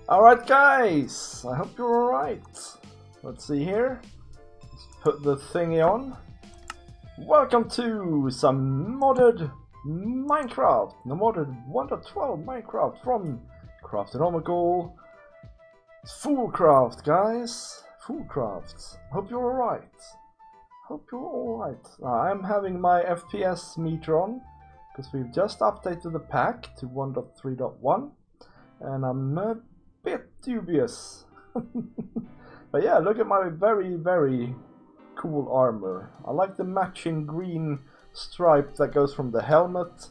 Alright guys, I hope you're alright. Let's see here. Let's put the thingy on. Welcome to some modded Minecraft. The modded 1.12 Minecraft from Craftinomical Foolcraft, guys. Foolcraft. Hope you're alright. Hope you're alright. I'm having my FPS meter on because we've just updated the pack to 1.3.1 and I'm a bit dubious. But yeah, look at my very cool armor. I like the matching green stripe that goes from the helmet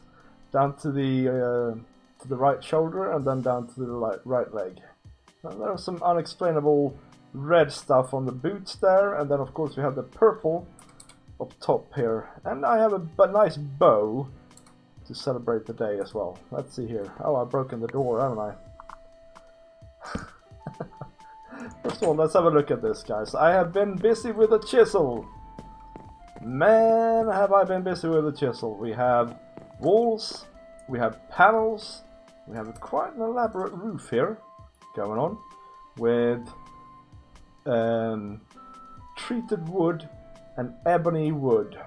down to the right shoulder and then down to the right leg. And there's some unexplainable red stuff on the boots there, and then of course we have the purple up top here. And I have a nice bow to celebrate the day as well. Let's see here. Oh, I've broken the door, haven't I? First of all, let's have a look at this, guys. I have been busy with a chisel. Man, have I been busy with a chisel. We have walls, we have panels, we have quite an elaborate roof here going on with treated wood and ebony wood.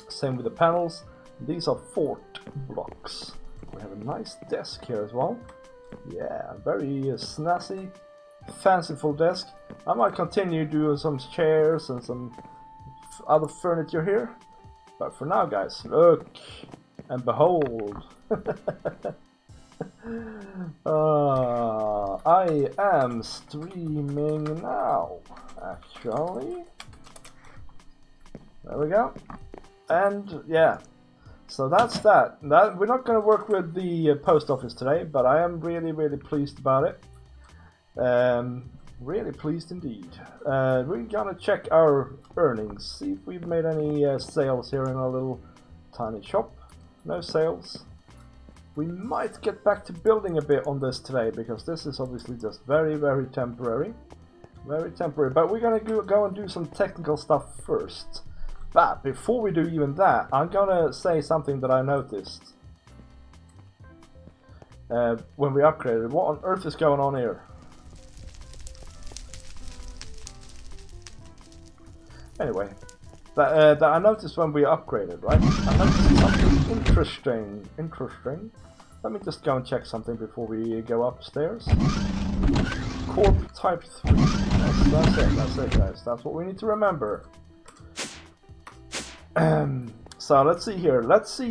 Same with the panels. These are fort blocks. We have a nice desk here as well. Yeah, very snazzy, fanciful desk. I might continue doing some chairs and some other furniture here. But for now, guys, look and behold. I am streaming now, actually. There we go. And yeah, so that's that. We're not going to work with the post office today, but I am really pleased about it. Really pleased indeed. We're gonna check our earnings, see if we've made any sales here in our little tiny shop. No sales. We might get back to building a bit on this today, because this is obviously just very temporary. Very temporary, but we're gonna go and do some technical stuff first. But before we do even that, I'm gonna say something that I noticed when we upgraded. What on earth is going on here? Anyway, that I noticed when we upgraded, right? I noticed something interesting. Let me just go and check something before we go upstairs. Corp type 3. That's it guys. That's what we need to remember. So let's see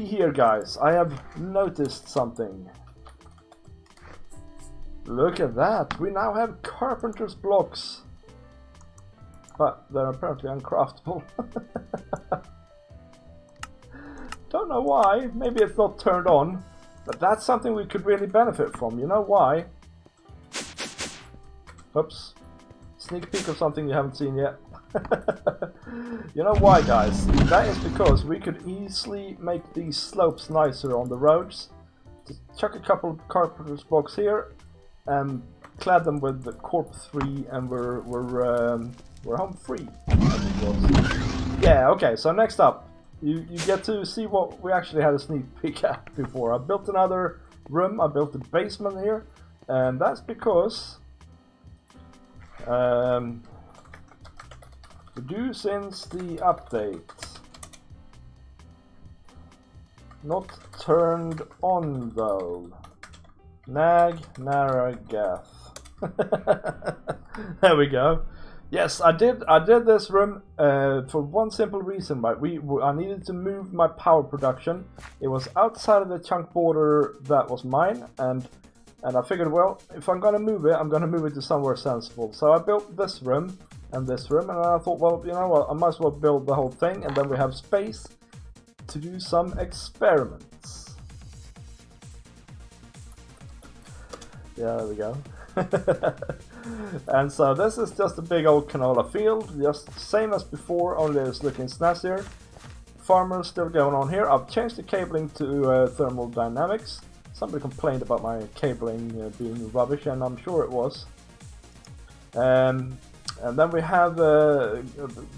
here guys. I have noticed something. Look at that. We now have carpenter's blocks. But they're apparently uncraftable. Don't know why. Maybe it's not turned on. But that's something we could really benefit from. You know why? Oops. Sneak peek of something you haven't seen yet. You know why, guys? That is because we could easily make these slopes nicer on the roads. Just chuck a couple of carpenter's blocks here and clad them with the Corp 3 and we're home free, as it was. Yeah, okay, so next up, you get to see what we actually had a sneak peek at before. I built another room, I built a basement here, and that's because since the update, not turned on though. Nag Naragath. There we go. Yes, I did this room for one simple reason, right? I needed to move my power production. It was outside of the chunk border that was mine, and I figured, well, if I'm gonna move it to somewhere sensible. So I built this room and I thought, well, you know what, I might as well build the whole thing, and then we have space to do some experiments. Yeah, there we go. And so this is just a big old canola field, just same as before, only it's looking snazzier. Farmers still going on here. I've changed the cabling to thermal dynamics. Somebody complained about my cabling being rubbish, and I'm sure it was. And then we have a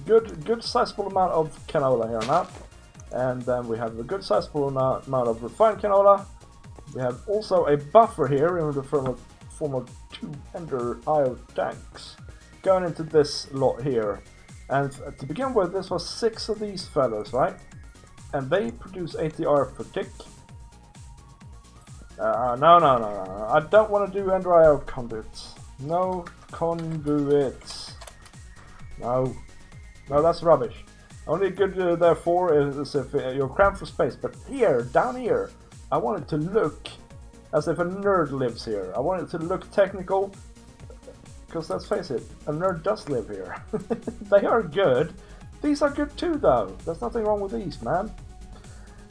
good sizable amount of canola here now, and then we have a good sizable amount of refined canola. We have also a buffer here in the form of 2 Ender IO tanks going into this lot here. And to begin with, this was 6 of these fellas, right? And they produce 80 RF per tick. No. I don't want to do Ender IO conduits. No conduits. No, that's rubbish. Only good therefore is if you're cramped for space. But here, down here, I want it to look as if a nerd lives here. I want it to look technical, because let's face it, a nerd does live here. They are good. These are good too, though. There's nothing wrong with these, man.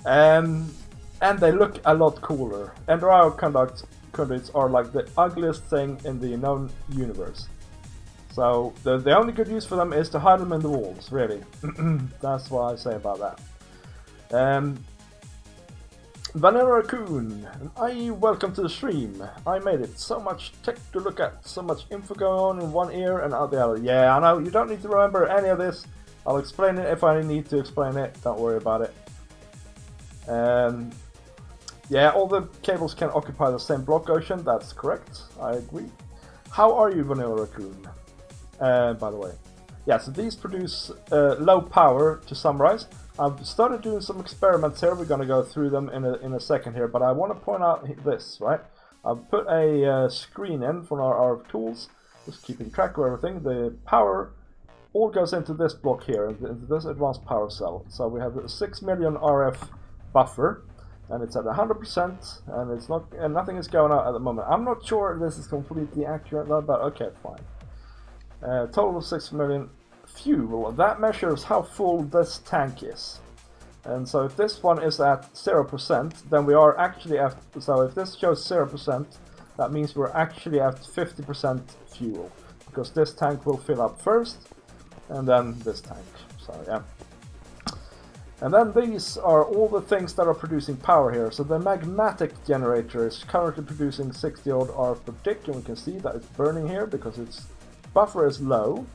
And they look a lot cooler. Ender IO conduits are like the ugliest thing in the known universe. So the only good use for them is to hide them in the walls, really. That's what I say about that. Vanilla Raccoon, welcome to the stream. I made it. So much tech to look at, so much info going on in one ear and out the other. Yeah, I know, you don't need to remember any of this. I'll explain it if I need to explain it, don't worry about it. Yeah, all the cables can occupy the same block ocean, that's correct, I agree. How are you, Vanilla Raccoon? By the way. Yeah, so these produce low power, to summarize. I've started doing some experiments here, we're going to go through them in a second here, but I want to point out this, right? I've put a screen in for our tools, just keeping track of everything. The power all goes into this block here, into this advanced power cell. So we have a 6 million RF buffer, and it's at 100%, and it's not, and nothing is going out at the moment. I'm not sure if this is completely accurate though, but okay, fine. Total of 6 million. Fuel, that measures how full this tank is. And so if this one is at 0%, then we are actually at, so if this shows 0%, that means we're actually at 50% fuel. Because this tank will fill up first, and then this tank, so yeah. And then these are all the things that are producing power here. So the magmatic generator is currently producing 60 odd RF per tick, and we can see that it's burning here because its buffer is low.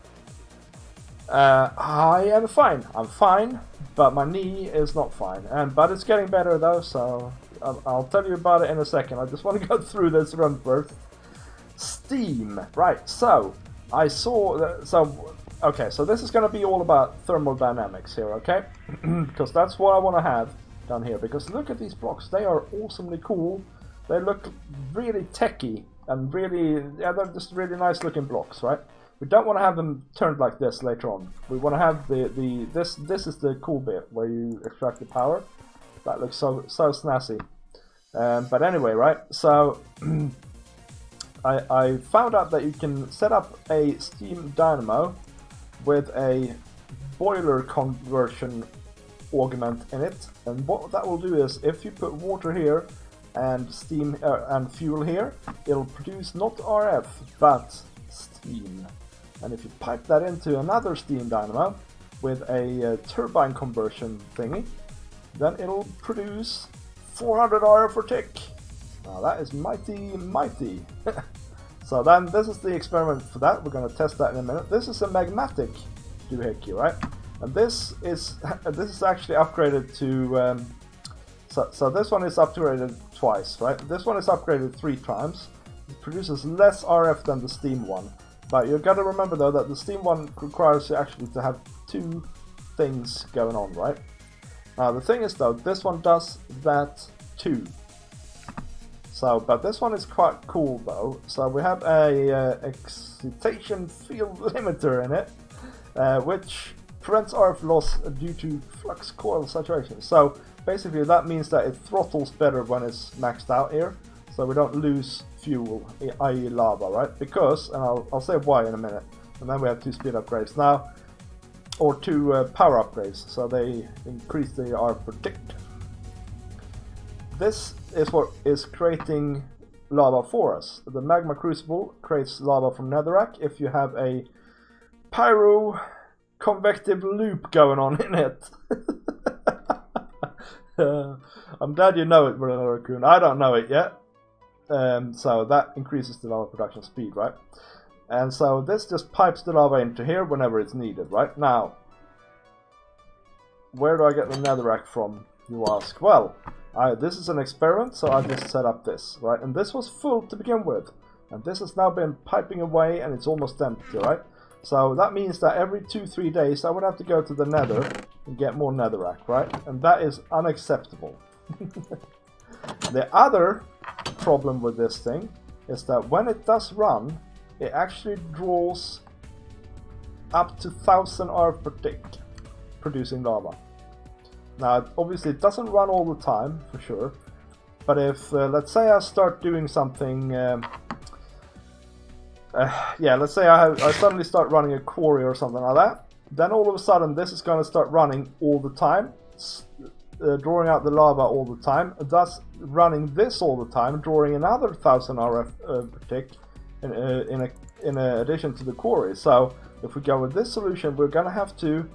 I am fine. I'm fine, but my knee is not fine. But it's getting better though, so I'll tell you about it in a second. I just want to go through this run first. Steam, right? So I saw that. Okay, so this is going to be all about thermal dynamics here, okay? Because that's what I want to have down here. Because look at these blocks; they are awesomely cool. They look really techy and really, yeah, they're just really nice looking blocks, right? We don't want to have them turned like this later on. We want to have this is the cool bit where you extract the power. That looks so snazzy. But anyway, right? So I found out that you can set up a steam dynamo with a boiler conversion augment in it, and what that will do is if you put water here and steam and fuel here, it'll produce not RF but steam. And if you pipe that into another steam dynamo with a turbine conversion thingy, then it'll produce 400 RF per tick. Now that is mighty. So then this is the experiment for that. We're going to test that in a minute. This is a magmatic doohickey, right? And this is actually upgraded to. So this one is upgraded twice, right? This one is upgraded 3 times. It produces less RF than the steam one. But you've got to remember though that the steam one requires you actually to have 2 things going on, right? Now the thing is though, this one does that too. So, but this one is quite cool though. So we have a excitation field limiter in it, which prevents RF loss due to flux coil saturation. So basically that means that it throttles better when it's maxed out here. So we don't lose fuel, i.e. lava, right? Because, and I'll say why in a minute. And then we have 2 speed upgrades now, or 2 power upgrades, so they increase the RF per tick. This is what is creating lava for us. The magma crucible creates lava from netherrack if you have a pyro convective loop going on in it. I'm glad you know it, Vanilla Raccoon. I don't know it yet. So that increases the lava production speed, right? And so this just pipes the lava into here whenever it's needed, right? Now, where do I get the netherrack from, you ask? Well, this is an experiment, so I just set up this, right? And this was full to begin with. And this has now been piping away and it's almost empty, right? So that means that every 2-3 days I would have to go to the nether and get more netherrack, right? And that is unacceptable. The other problem with this thing is that when it does run, it actually draws up to 1000 RF per tick, producing lava. Now, obviously it doesn't run all the time, for sure, but if, let's say I start doing something, yeah, let's say I suddenly start running a quarry or something like that, then all of a sudden this is going to start running all the time, drawing out the lava all the time, thus running this all the time, drawing another 1000 RF per tick in addition to the quarry. So if we go with this solution, we're going to have to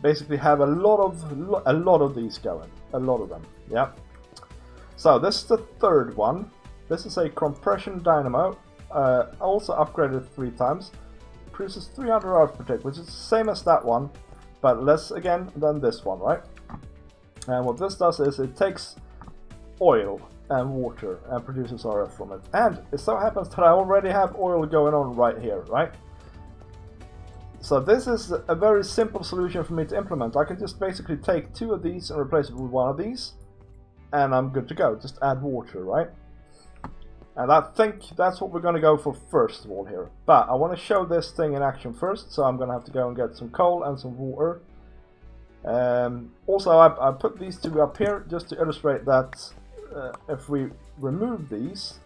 basically have a lot of these going, a lot of them. Yeah. So this is the third one. This is a compression dynamo, also upgraded 3 times. Produces 300 RF per tick, which is the same as that one, but less again than this one, right? And what this does is it takes oil and water and produces RF from it. And it so happens that I already have oil going on right here, right? So this is a very simple solution for me to implement. I can just basically take 2 of these and replace it with 1 of these, and I'm good to go. Just add water, right? And I think that's what we're going to go for first of all here. But I want to show this thing in action first, so I'm going to have to go and get some coal and some water. Also, I put these 2 up here just to illustrate that if we remove these,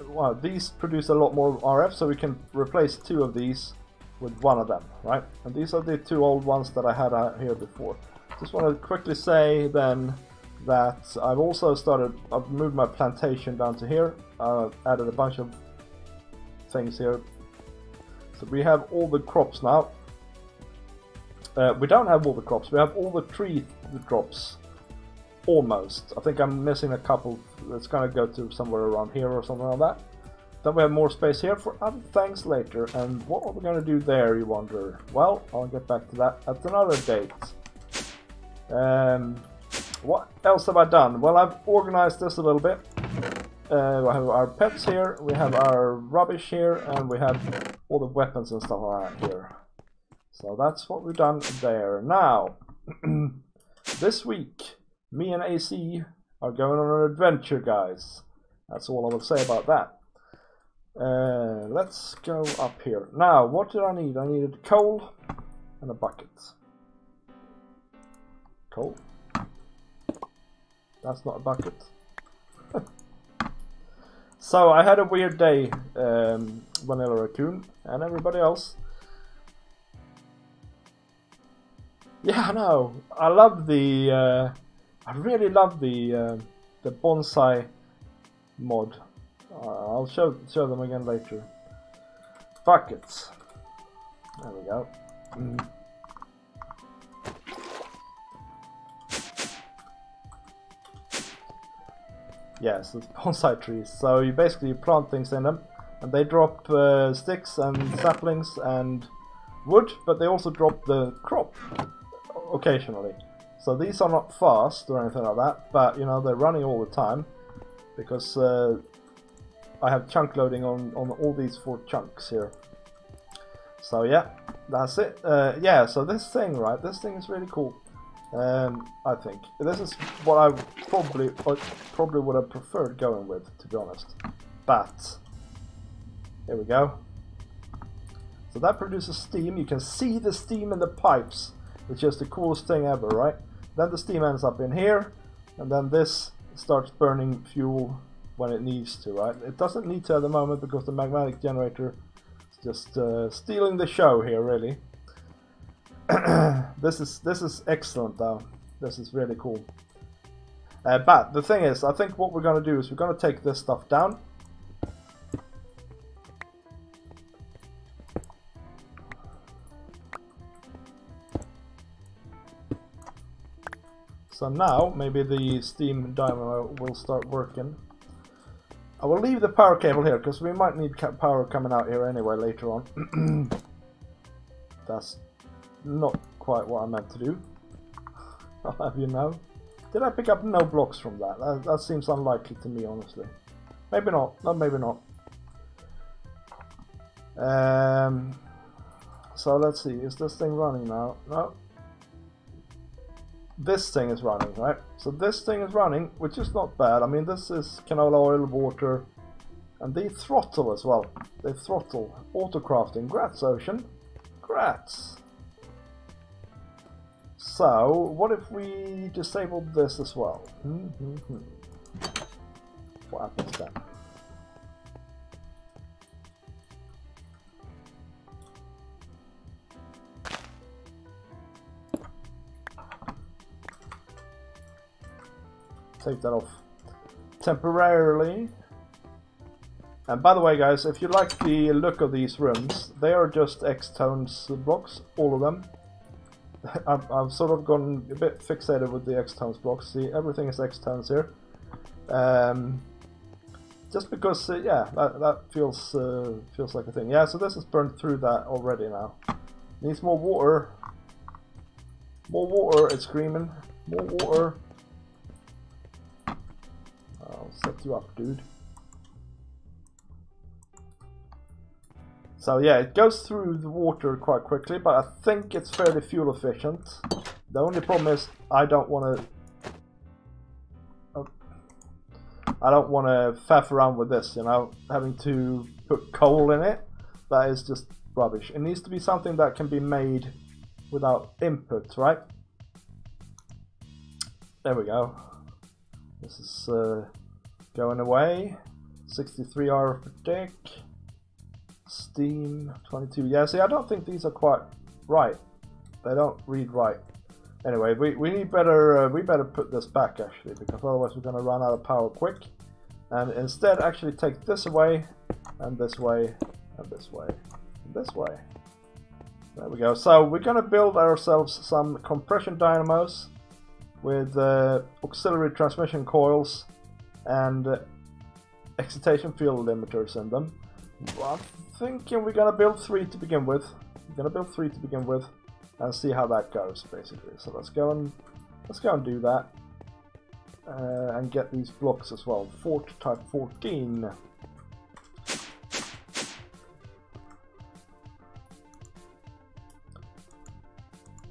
well, these produce a lot more RF, so we can replace 2 of these with 1 of them, right? And these are the 2 old ones that I had out here before. Just want to quickly say then that I've moved my plantation down to here, added a bunch of things here. So we have all the crops now. We don't have all the crops, we have all the tree crops. Almost. I think I'm missing a couple. It's gonna go to somewhere around here or something like that. Then we have more space here for other things later. And what are we gonna do there, you wonder? Well, I'll get back to that at another date. What else have I done? Well, I've organized this a little bit. We have our pets here, we have our rubbish here, and we have all the weapons and stuff like that here. So that's what we've done there. Now, this week, me and AC are going on an adventure, guys. That's all I will say about that. Let's go up here. Now, what did I need? I needed coal and a bucket. Coal. That's not a bucket. So, I had a weird day, Vanilla Raccoon, and everybody else. Yeah, I know. I love the... I really love the bonsai mod. I'll show them again later. Buckets. There we go. Yes, it's bonsai trees. So you basically plant things in them, and they drop sticks and saplings and wood, but they also drop the crop occasionally. So these are not fast or anything like that, but you know, they're running all the time because I have chunk loading on all these 4 chunks here. So yeah, that's it. Yeah, so this thing, right, this thing is really cool. I think this is what I probably would have preferred going with, to be honest. But here we go. So that produces steam. You can see the steam in the pipes, which is the coolest thing ever, right? Then the steam ends up in here, and then this starts burning fuel when it needs to, right? It doesn't need to at the moment because the magmatic generator is just stealing the show here, really. This is excellent, though. This is really cool. But the thing is, I think what we're going to do is we're going to take this stuff down. So now, maybe the steam dynamo will start working. I will leave the power cable here, because we might need power coming out here anyway later on. That's not quite what I meant to do. I'll have you know. Did I pick up no blocks from that? That seems unlikely to me, honestly. Maybe not. No, maybe not. So let's see. Is this thing running now? No. This thing is running, right? So this thing is running, which is not bad. I mean, this is canola oil, water, and they throttle as well. They throttle. Auto-crafting. Grats, Ocean. Grats. So, what if we disabled this as well? What happens then? Take that off temporarily. And by the way, guys, if you like the look of these rooms, they are just X-tones blocks, all of them. I've sort of gone a bit fixated with the X-tones blocks. See, everything is X-tones here. Just because, yeah, that feels like a thing. Yeah, so this has burned through that already now. Needs more water. More water, it's screaming. More water. I'll set you up, dude. So yeah, it goes through the water quite quickly, but I think it's fairly fuel efficient. The only problem is I don't want to faff around with this, you know, having to put coal in it. That is just rubbish. It needs to be something that can be made without input, right? There we go. This is going away. 63 hours per deck. Steam 22. Yeah, see, I don't think these are quite right. They don't read right. Anyway, we need better. We better put this back actually, because otherwise we're going to run out of power quick. And instead, actually take this away, and this way, and this way, and this way. There we go. So we're going to build ourselves some compression dynamos with auxiliary transmission coils and excitation field limiters in them. I'm thinking we're gonna build 3 to begin with. We're gonna build 3 to begin with, and see how that goes, basically. So let's go and do that, and get these blocks as well. Fort type 14.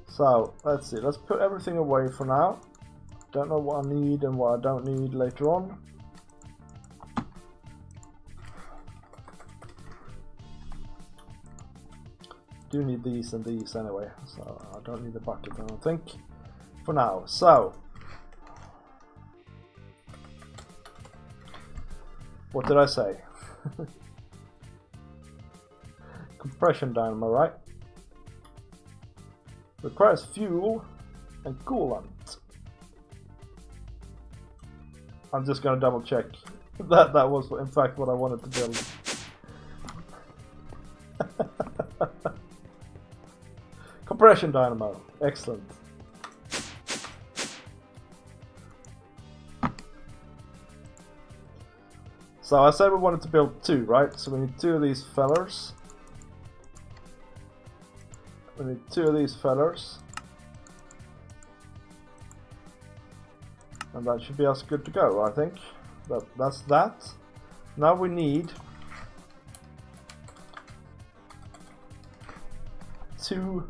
So let's see. Let's put everything away for now. Don't know what I need and what I don't need later on. Do need these and these anyway, so I don't need the bucket, I don't think, for now. So what did I say? Compression dynamo, right? Requires fuel and coolant. I'm just gonna double check that was in fact what I wanted to build. Compression dynamo, excellent. So I said we wanted to build 2, right? So we need 2 of these fellers. We need 2 of these fellers. And that should be us good to go, I think. That's that. Now we need 2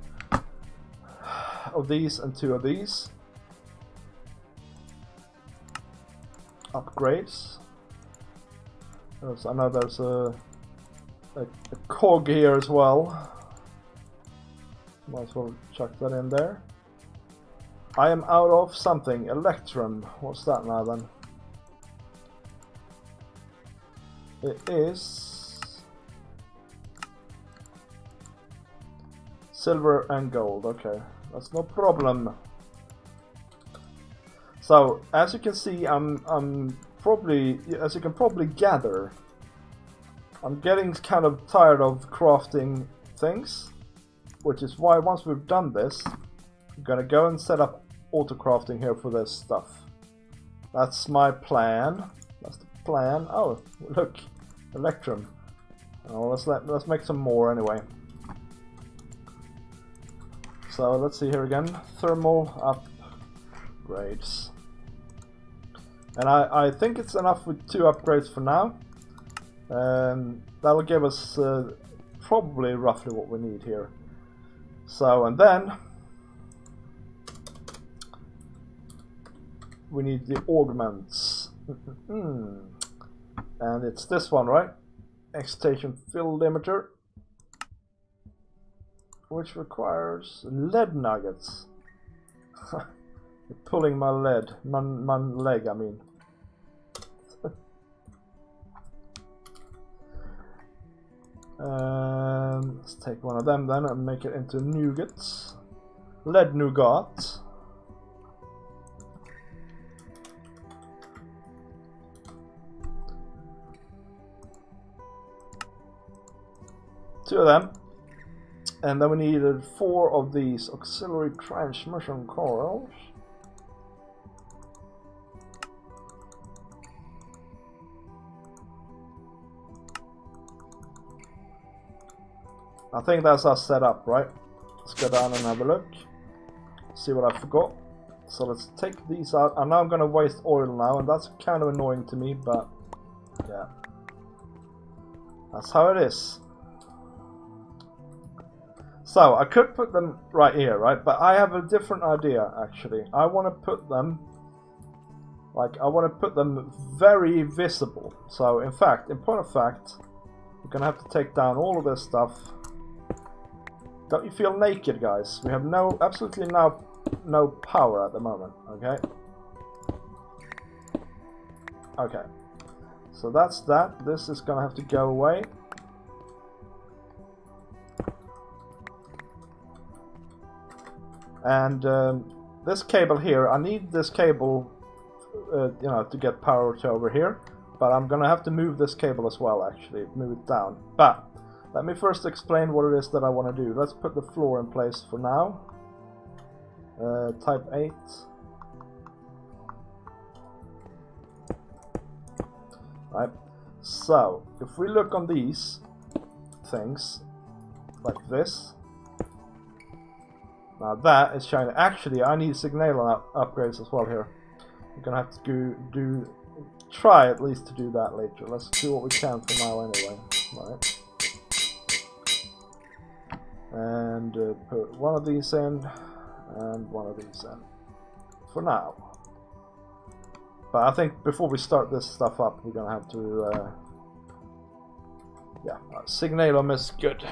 of these and 2 of these. Upgrades. I know there's a cog here as well. Might as well chuck that in there. I am out of something. Electrum. What's that now then? It is silver and gold. Okay, that's no problem. So as you can see, I'm probably, as you can probably gather, I'm getting kind of tired of crafting things, which is why once we've done this, I'm gonna go and set up auto crafting here for this stuff. That's my plan. That's the plan. Oh, look, Electrum. Oh, let's make some more anyway. So let's see here again. Thermal upgrades. And I think it's enough with 2 upgrades for now. That'll give us probably roughly what we need here. So, and then we need the augments. And it's this one, right? Excitation fill limiter, which requires lead nuggets. You're pulling my lead, my leg, I mean. Let's take one of them then and make it into nougats. Lead nougat. Two of them. And then we needed 4 of these auxiliary transmission coils. I think that's our setup, right? Let's go down and have a look. See what I forgot. So let's take these out. And now I'm going to waste oil now, and that's kind of annoying to me, but yeah. That's how it is. So I could put them right here, right? But I have a different idea, actually. I want to put them, like, I want to put them very visible. So in fact, in point of fact, we're going to have to take down all of this stuff. Don't you feel naked, guys? We have absolutely no power at the moment, okay? Okay. So that's that. This is gonna have to go away. And this cable here, I need this cable, you know, to get power to over here. But I'm gonna have to move this cable as well, actually, move it down. But let me first explain what it is that I want to do. Let's put the floor in place for now. Type 8. Right. So, if we look on these things, like this. Now that is shiny. Actually, I need signal upgrades as well here. We're gonna have to try at least to do that later. Let's do what we can for now anyway. Right. And put one of these in, and one of these in, for now. But I think before we start this stuff up, we're gonna have to, yeah, signalum is good.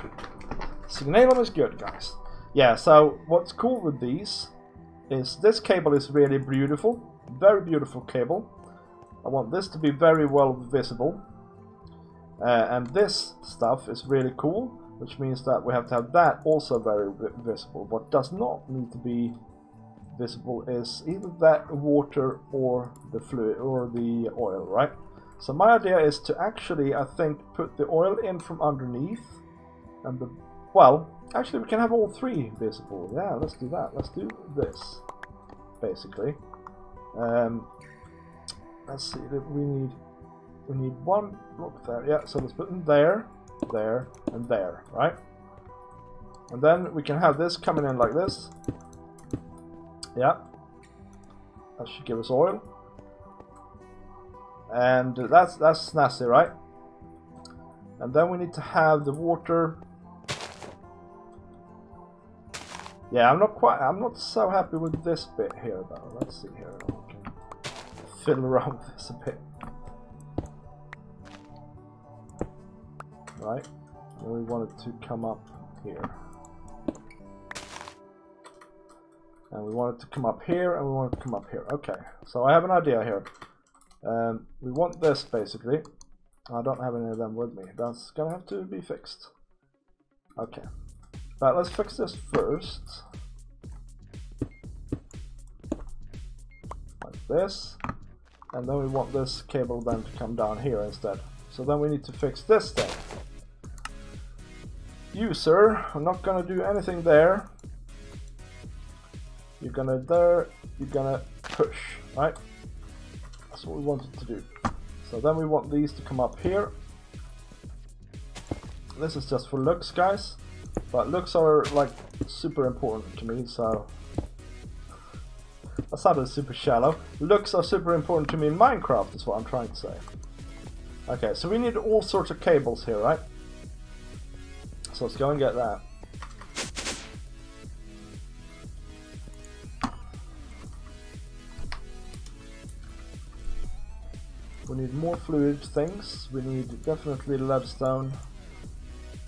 Signalum is good, guys. Yeah, so what's cool with these is this cable is really beautiful, very beautiful cable. I want this to be very well visible, and this stuff is really cool. Which means that we have to have that also very visible. What does not need to be visible is either that water or the fluid or the oil, right? So my idea is to actually, I think, put the oil in from underneath, and the, well, actually we can have all 3 visible. Yeah, let's do that. Let's do this, basically. Let's see. We need 1 block there. Yeah, so let's put them there. There and there, right? And then we can have this coming in like this. Yeah, that should give us oil, and that's snazzy, right? And then we need to have the water. Yeah, I'm not so happy with this bit here though. Let's see here. We can fiddle around with this a bit. Right, and we want it to come up here, and we want it to come up here, and we want it to come up here. Okay, so I have an idea here. We want this basically. I don't have any of them with me. That's gonna have to be fixed. Okay, but let's fix this first, like this, and then we want this cable then to come down here instead. So then we need to fix this thing. You, sir, I'm not gonna do anything there. You're gonna push, right? That's what we wanted to do. So then we want these to come up here. This is just for looks, guys, but looks are like super important to me, so That sounded super shallow. Looks are super important to me in Minecraft is what I'm trying to say. Okay, so we need all sorts of cables here, right? So let's go and get that. We need more fluid things. We need definitely leadstone.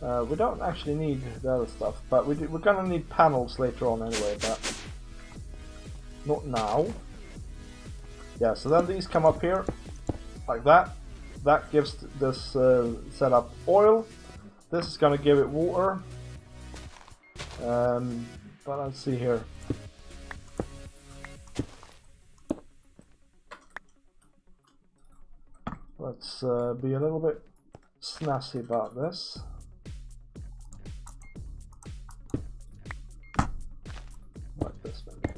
We don't actually need the other stuff, but we're gonna need panels later on anyway, but not now. Yeah, so then these come up here, like that. That gives this setup oil. This is gonna give it water. But let's see here. Let's be a little bit snazzy about this. Like this maybe.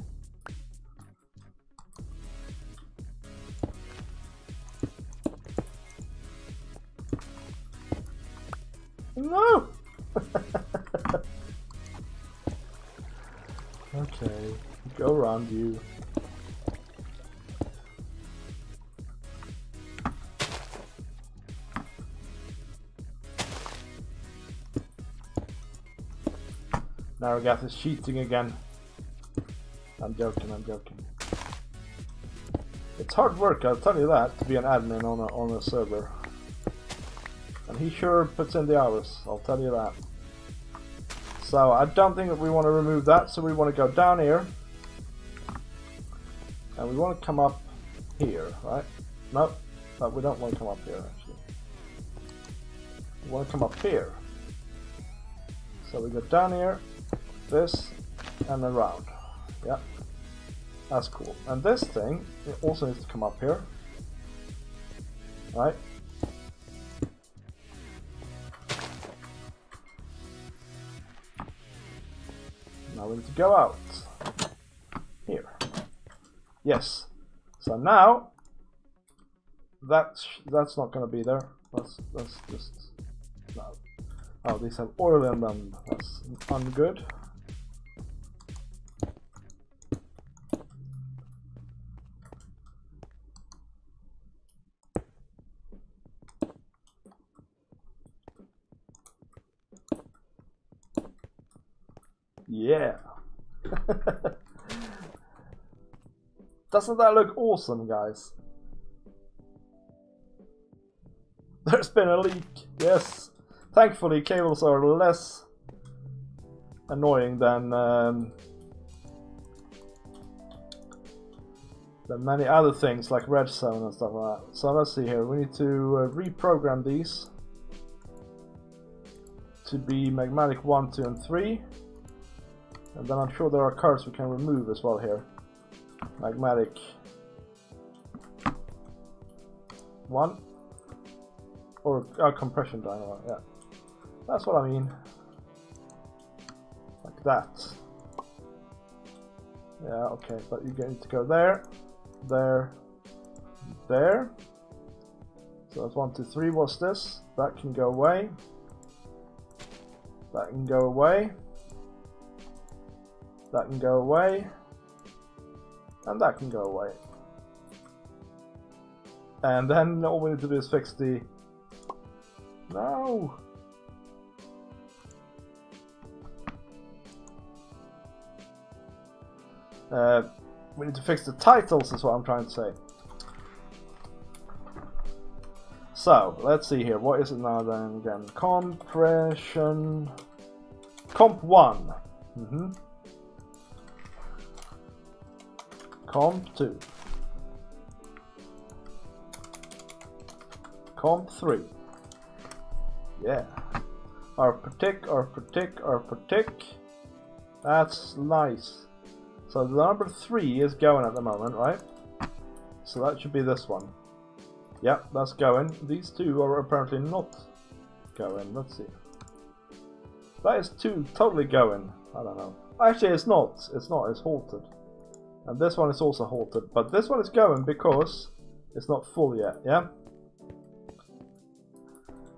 No! Okay, go around you. Vidargavia is cheating again. I'm joking, I'm joking. It's hard work, I'll tell you that, to be an admin on a server. And he sure puts in the hours, I'll tell you that. So I don't think that we want to remove that, so we want to go down here. And we want to come up here, right? No, we don't want to come up here actually. We want to come up here. So we go down here, this, and around. Yeah, that's cool. And this thing, it also needs to come up here. Right? Now we need to go out. Here. Yes. So now, that's not going to be there. That's just... No. Oh, these have oil in them. That's ungood. Yeah. Doesn't that look awesome, guys? There's been a leak. Yes. Thankfully, cables are less annoying than many other things like redstone and stuff like that. So let's see here. We need to reprogram these to be magmatic 1, 2, and 3. And then I'm sure there are cards we can remove as well here. Magmatic 1 or compression dynamo, yeah. That's what I mean. Like that. Yeah, okay, but you need to go there, there, there. So that's 1, 2, 3. What's this? That can go away. That can go away. That can go away. And that can go away. And then all we need to do is fix the... No! We need to fix the titles is what I'm trying to say. So, let's see here. What is it now then again? Compression... Comp 1. Comp 2. Comp 3. Yeah. Arpetic. That's nice. So the number 3 is going at the moment, right? So that should be this one. Yep, that's going. These two are apparently not going. Let's see. That is 2 totally going. I don't know. Actually, it's not. It's not. It's halted. And this one is also halted. But this one is going because it's not full yet. Yeah?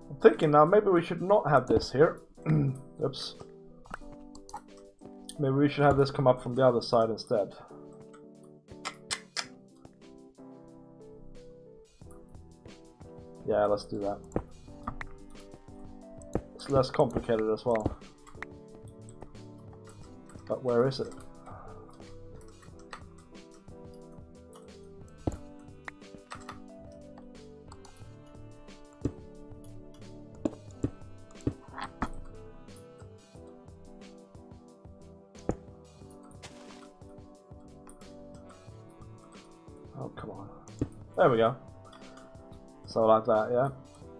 I'm thinking now maybe we should not have this here. Oops. Maybe we should have this come up from the other side instead. Yeah, let's do that. It's less complicated as well. But where is it? Oh, come on. There we go. So like that, yeah.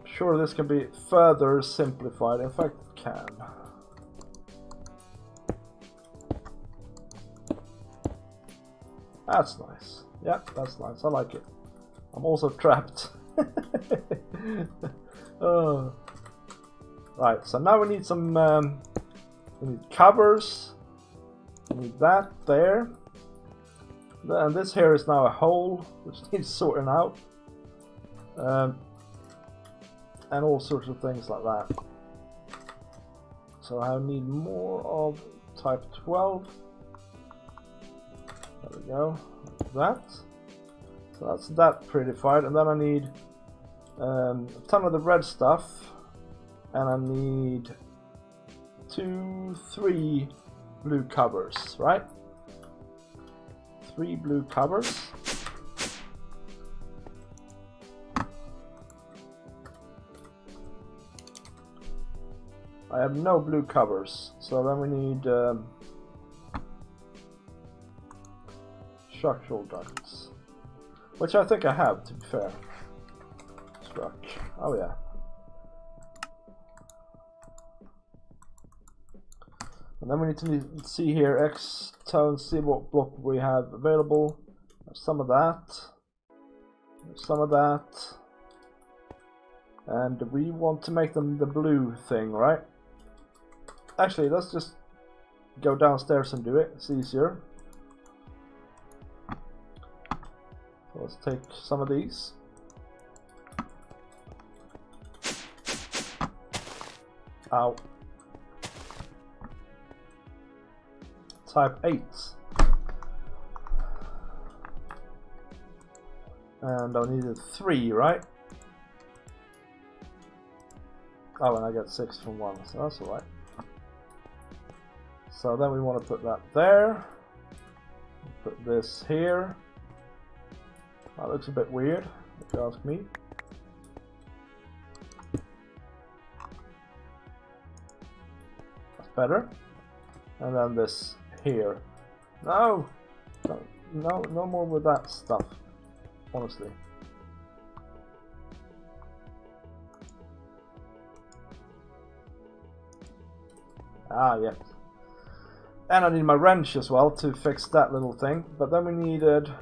Sure, this can be further simplified. In fact, it can. That's nice. Yeah, that's nice. I like it. I'm also trapped. Oh. Right, so now we need some we need covers. We need that there. And this here is now a hole which needs sorting out. And all sorts of things like that. So I need more of type 12. There we go. That. So that's that prettified. And then I need a ton of the red stuff. And I need 3 blue covers, right? 3 blue covers. I have no blue covers, so then we need structural ducts, which I think I have, to be fair. Struck. Oh yeah. And then we need to see here X tone, see what block we have available. There's some of that. There's some of that. And we want to make them the blue thing, right? Actually, let's just go downstairs and do it. It's easier. So let's take some of these. Ow. Type 8. And I needed 3, right? Oh, and I got 6 from 1, so that's alright. So then we want to put that there. Put this here. That looks a bit weird, if you ask me. That's better. And then this here. No! No more with that stuff, honestly. Ah, yes. And I need my wrench as well to fix that little thing. But then we needed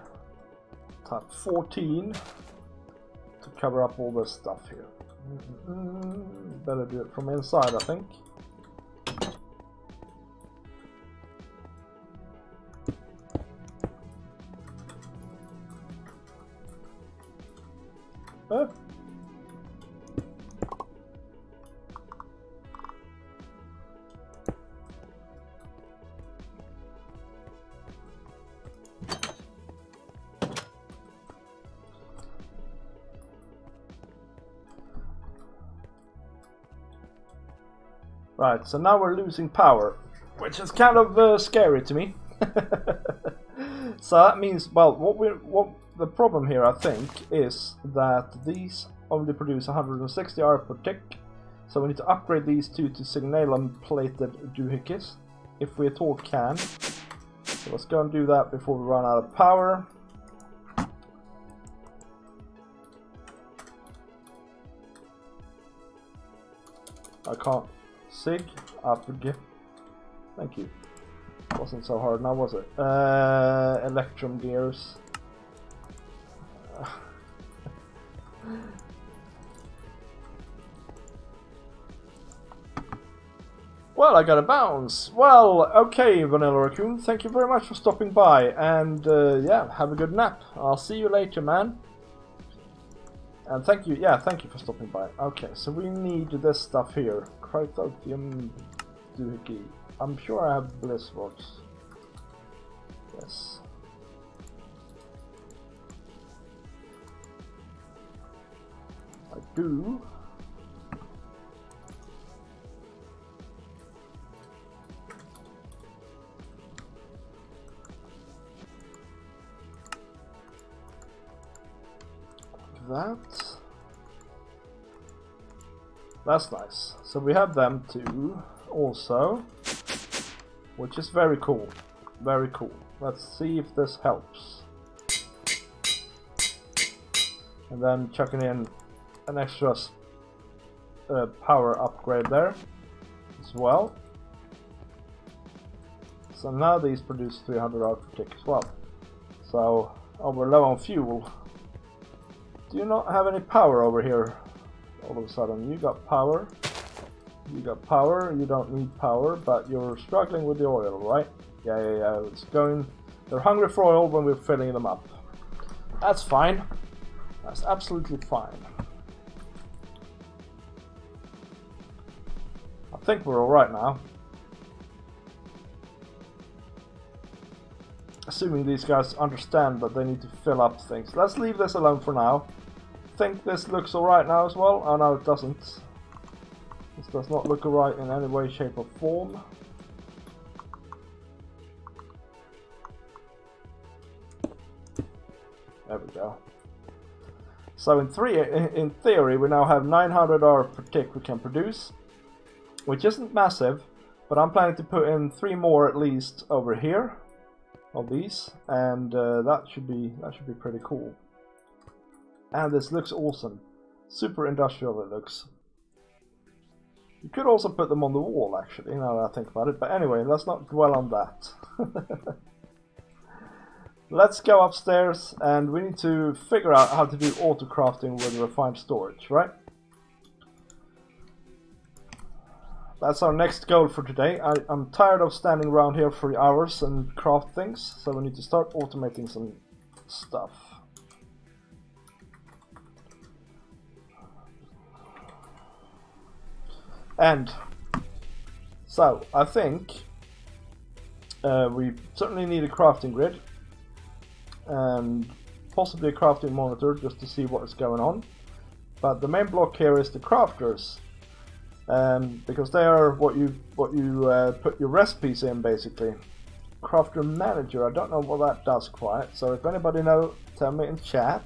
type 14 to cover up all this stuff here. Better do it from inside, I think. Right, so now we're losing power, which is kind of scary to me. So that means, well, what the problem here, I think, is that these only produce 160 hour per tick. So we need to upgrade these two to signalum plated doohickeys, if we at all can. So let's go and do that before we run out of power. I can't. Sig, I forget. Thank you. Wasn't so hard now, was it? Electrum gears. Well, I got a bounce. Well, okay, Vanilla Raccoon, thank you very much for stopping by, and yeah, have a good nap. I'll see you later, man. And thank you, yeah, thank you for stopping by. Okay, so we need this stuff here. Craftinomical SMP. I'm sure I have bliss rods. Yes. I do. That. That's nice. So we have them too also, which is very cool. Very cool. Let's see if this helps. And then chucking in an extra power upgrade there as well. So now these produce 300 hour per tick as well. So, oh, we're low on fuel. Do you not have any power over here? All of a sudden, you got power. You got power. You don't need power, but you're struggling with the oil, right? Yeah. It's going. They're hungry for oil when we're filling them up. That's fine. That's absolutely fine. I think we're all right now. Assuming these guys understand that they need to fill up things. Let's leave this alone for now. I think this looks alright now as well. Oh no, it doesn't. This does not look alright in any way, shape or form. There we go. So in theory we now have 900 hour per tick we can produce, which isn't massive, but I'm planning to put in 3 more at least over here of these, and that should be pretty cool. And this looks awesome. Super industrial it looks. You could also put them on the wall actually, now that I think about it, but anyway, let's not dwell on that. Let's go upstairs and we need to figure out how to do auto crafting with refined storage, right? That's our next goal for today. I'm tired of standing around here for hours and craft things, so we need to start automating some stuff. And so I think we certainly need a crafting grid and possibly a crafting monitor just to see what is going on. But the main block here is the crafters, because they are what you put your recipes in basically. Crafter manager, I don't know what that does quite. So if anybody knows, tell me in chat.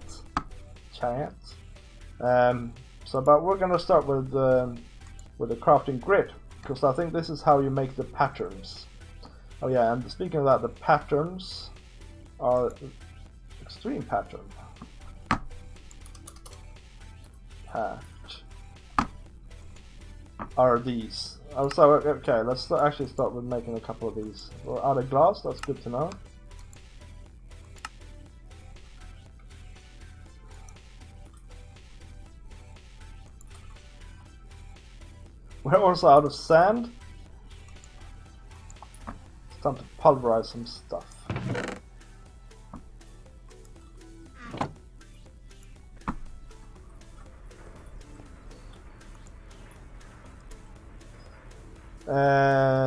But we're gonna start with a crafting grid, because I think this is how you make the patterns. Oh yeah, and speaking of that, the patterns are extreme pattern. Are these. Oh, so okay, let's actually start with making a couple of these. Well, out of glass, that's good to know. We're also out of sand. It's time to pulverize some stuff.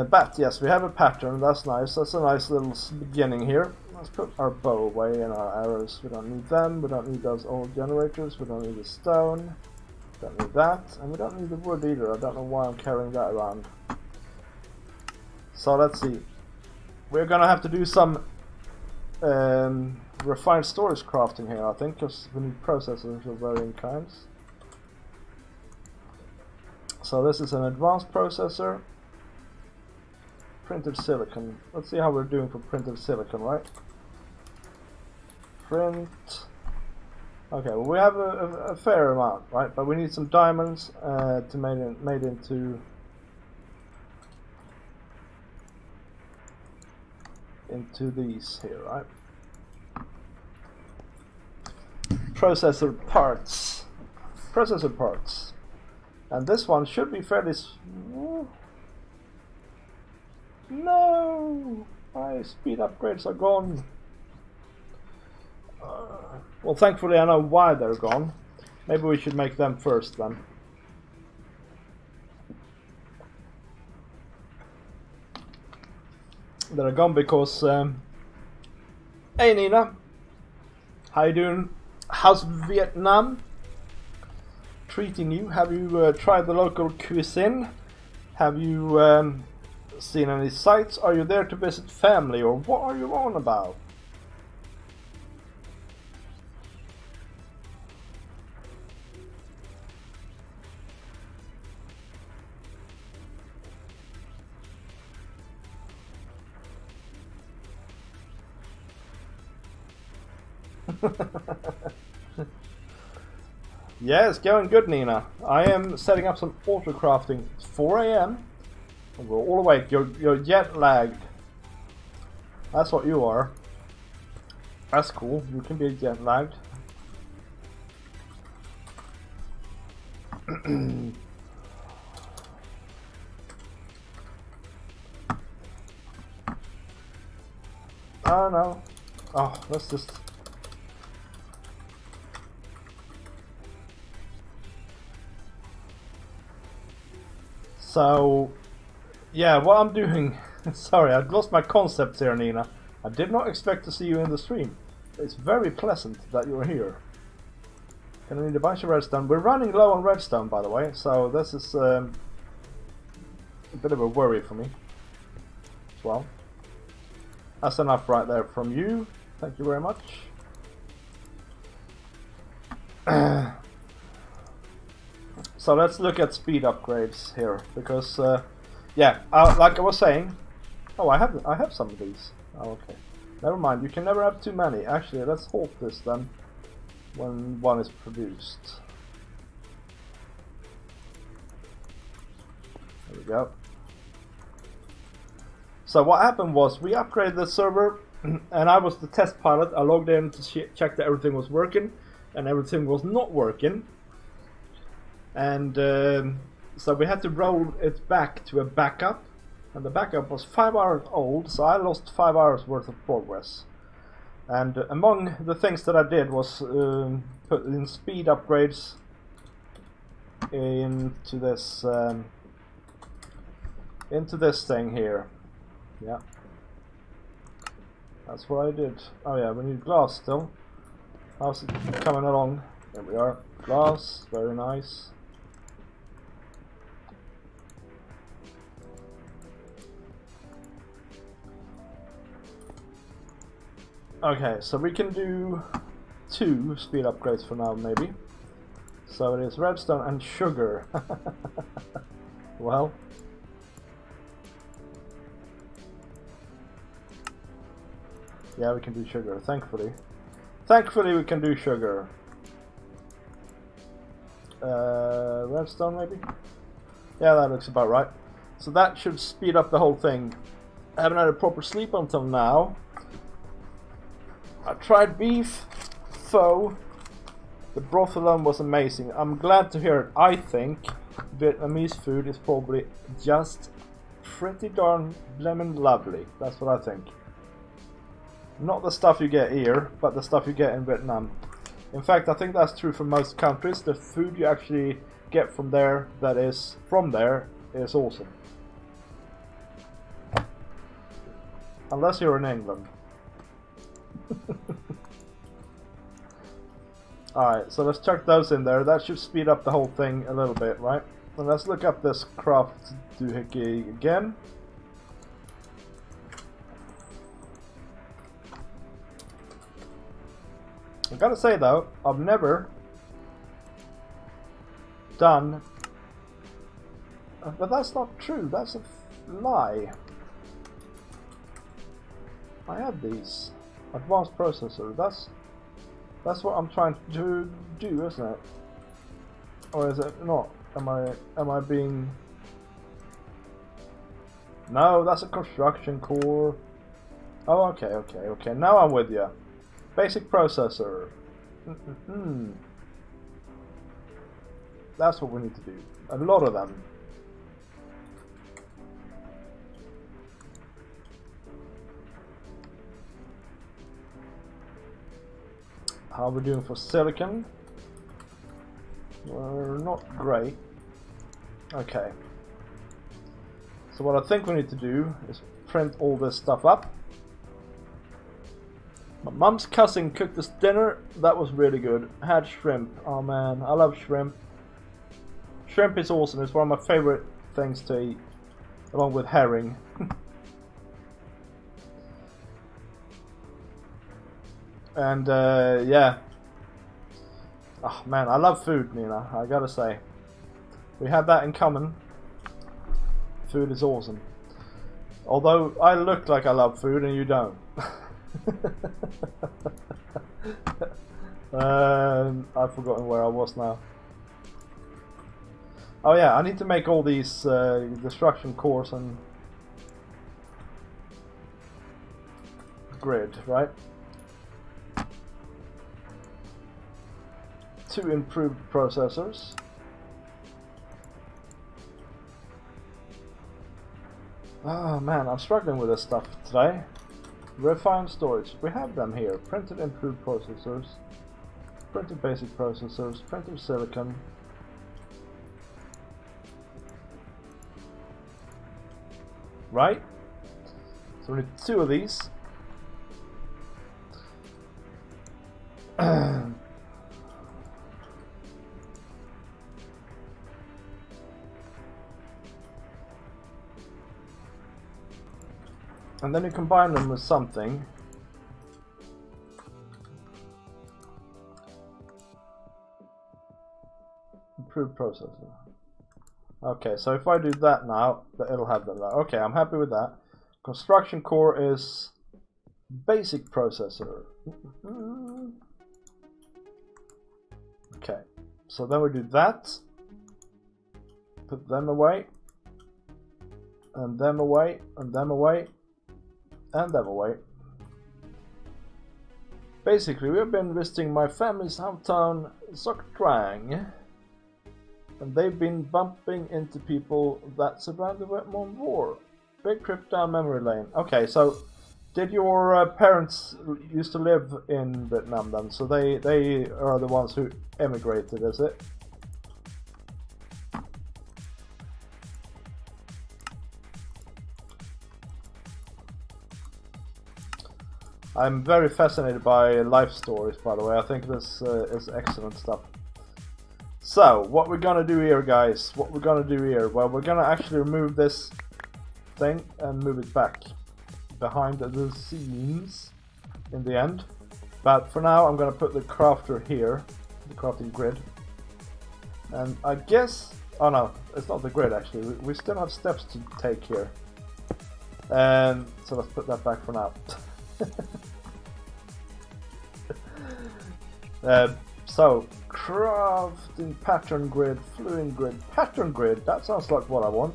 But yes, we have a pattern. That's nice. That's a nice little beginning here. Let's put our bow away and our arrows. We don't need them. We don't need those old generators. We don't need the stone. Don't need that, and we don't need the wood either. I don't know why I'm carrying that around. So let's see. We're gonna have to do some refined storage crafting here, I think, because we need processors of varying kinds. So this is an advanced processor. Printed silicon. Let's see how we're doing for printed silicon, right? Print. Okay, well we have a fair amount, right? But we need some diamonds to made into these here, right? Processor parts. And this one should be fairly small. No! My speed upgrades are gone. Well, thankfully I know why they're gone. Maybe we should make them first then. They're gone because hey Nina, how you doing? How's Vietnam? treating you? Have you tried the local cuisine? Have you seen any sights? Are you there to visit family, or what are you on about? Yeah, it's going good, Nina. I am setting up some auto crafting. It's 4 AM. We're all awake. You're jet lagged. That's what you are. That's cool. You can be jet lagged. Oh no. Oh, let's just. So, yeah, what I'm doing. Sorry, I've lost my concepts here, Nina. I did not expect to see you in the stream. It's very pleasant that you're here. Gonna need a bunch of redstone. We're running low on redstone, by the way, so this is a bit of a worry for me as well. That's enough right there from you. Thank you very much. So let's look at speed upgrades here, because yeah, like I was saying. Oh, I have some of these. Oh, okay. Never mind. You can never have too many. Actually, let's halt this then when one is produced. There we go. So what happened was we upgraded the server, and I was the test pilot. I logged in to check that everything was working, and everything was not working. And so we had to roll it back to a backup, and the backup was 5 hours old, so I lost 5 hours worth of progress. And among the things that I did was put in speed upgrades into this thing here. Yeah, that's what I did. Oh yeah, we need glass still. How's it coming along? There we are. Glass, very nice. Okay, so we can do 2 speed upgrades for now, maybe. So it is redstone and sugar. Well. Yeah, we can do sugar, thankfully. Thankfully we can do sugar. Redstone maybe? Yeah, that looks about right. So that should speed up the whole thing. I haven't had a proper sleep until now. I tried beef, pho. The broth alone was amazing. I'm glad to hear it. I think Vietnamese food is probably just pretty darn blemmin' lovely. That's what I think. Not the stuff you get here, but the stuff you get in Vietnam. In fact, I think that's true for most countries. The food you actually get from there, that is from there, is awesome. Unless you're in England. Alright, so let's chuck those in there. That should speed up the whole thing a little bit, right? And let's look up this craft doohickey again. I gotta say though, I've never done, but that's not true, that's a lie. I have these advanced processor, that's what I'm trying to do, isn't it? Or is it not? Am I being... No, that's a construction core. Oh, okay, now I'm with you. Basic processor. That's what we need to do. A lot of them. How are we doing for silicon? We're not great. Okay. So what I think we need to do is print all this stuff up. My mum's cousin cooked us dinner. That was really good. Had shrimp. Oh man, I love shrimp. Shrimp is awesome. It's one of my favorite things to eat, along with herring. And yeah. Oh man, I love food, Nina. I gotta say, we have that in common. Food is awesome. Although I look like I love food and you don't. I've forgotten where I was now. Oh yeah, I need to make all these destruction cores and grid, right? 2 improved processors. Oh man, I'm struggling with this stuff today. Refined storage. We have them here. Printed improved processors. Printed basic processors. Printed silicon. Right? So we need 2 of these. And then you combine them with something. Improved processor. Okay, so if I do that now, it'll have them now. Okay, I'm happy with that. Construction core is basic processor. Okay, so then we do that. Put them away. And them away. And them away. And them away. Basically, we have been visiting my family's hometown, Soktrang, and they've been bumping into people that survived the Vietnam War. Big trip down memory lane. Okay, so did your parents used to live in Vietnam then? So they are the ones who emigrated, is it? I'm very fascinated by life stories, by the way. I think this is excellent stuff. So, what we're gonna do here, guys, what we're gonna do here, well, we're gonna actually remove this thing and move it back behind the scenes in the end. But for now, I'm gonna put the crafter here, the crafting grid. And I guess, oh no, it's not the grid actually, we still have steps to take here. And so let's put that back for now. So, crafting pattern grid, fluid grid, pattern grid, that sounds like what I want.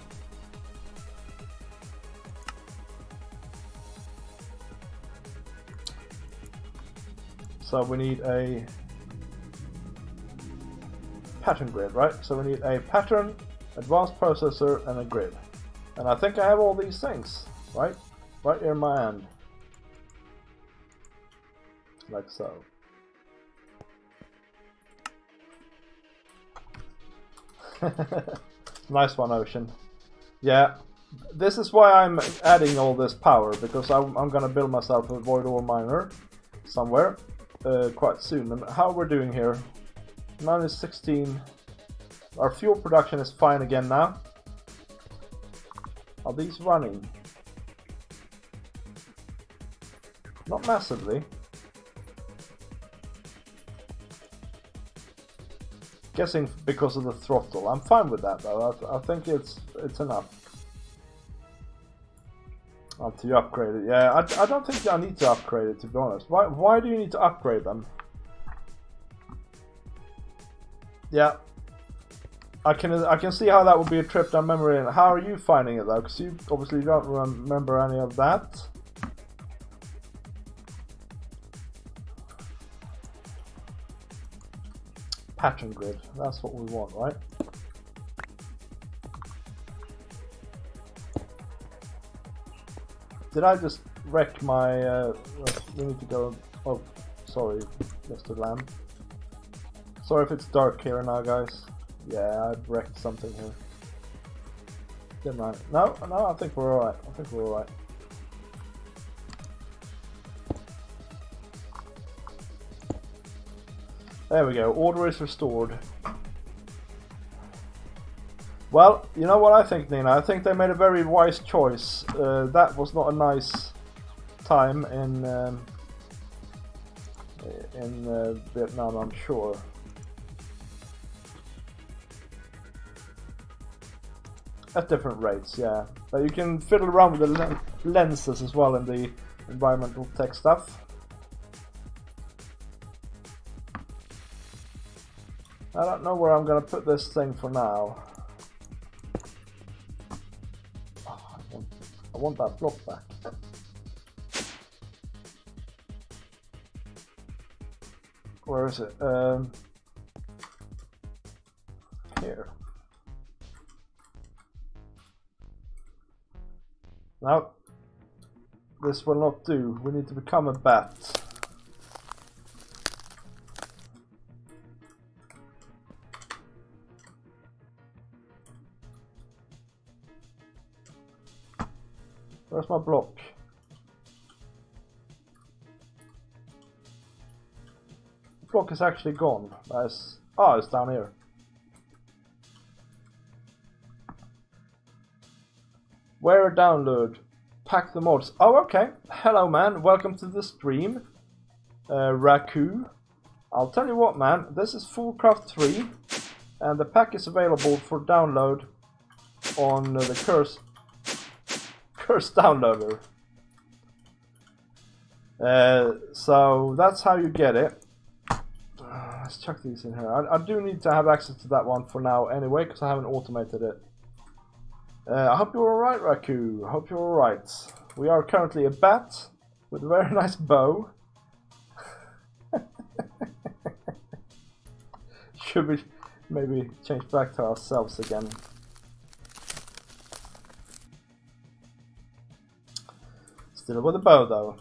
So we need a pattern grid, right? So we need a pattern, advanced processor, and a grid. And I think I have all these things, right? Right here in my hand. Like so. Nice one, Ocean. Yeah, this is why I'm adding all this power, because I'm gonna build myself a void ore miner somewhere quite soon. And how we're doing here? -16. Our fuel production is fine again now. Are these running? Not massively. Guessing because of the throttle. I'm fine with that though. I think it's enough. Until you upgrade it. Yeah, I don't think I need to upgrade it, to be honest. Why do you need to upgrade them? Yeah. I can see how that would be a trip down memory lane. How are you finding it though? Because you obviously don't remember any of that. Pattern grid, that's what we want, right? Did I just wreck my... we need to go... Oh, sorry, Mr. Lamb. Sorry if it's dark here now, guys. Yeah, I've wrecked something here. Didn't I? No, I think we're alright. I think we're alright. There we go, order is restored. Well, you know what I think, Nina? I think they made a very wise choice. That was not a nice time in Vietnam, I'm sure. At different rates, yeah. But you can fiddle around with the lenses as well in the environmental tech stuff. I don't know where I'm gonna put this thing for now. Oh, I want that block back. Where is it? Here. No, this will not do. We need to become a bat. Where's my block? The block is actually gone. Nice. Oh, it's down here. Where download? Pack the mods. Oh, okay. Hello, man. Welcome to the stream. Raku. I'll tell you what, man. This is Foolcraft 3. And the pack is available for download on the Curse downloader. So that's how you get it. Let's chuck these in here. I do need to have access to that one for now anyway, because I haven't automated it. I hope you're alright, Raku. I hope you're alright. We are currently a bat with a very nice bow. Should we maybe change back to ourselves again? Still with a bow though.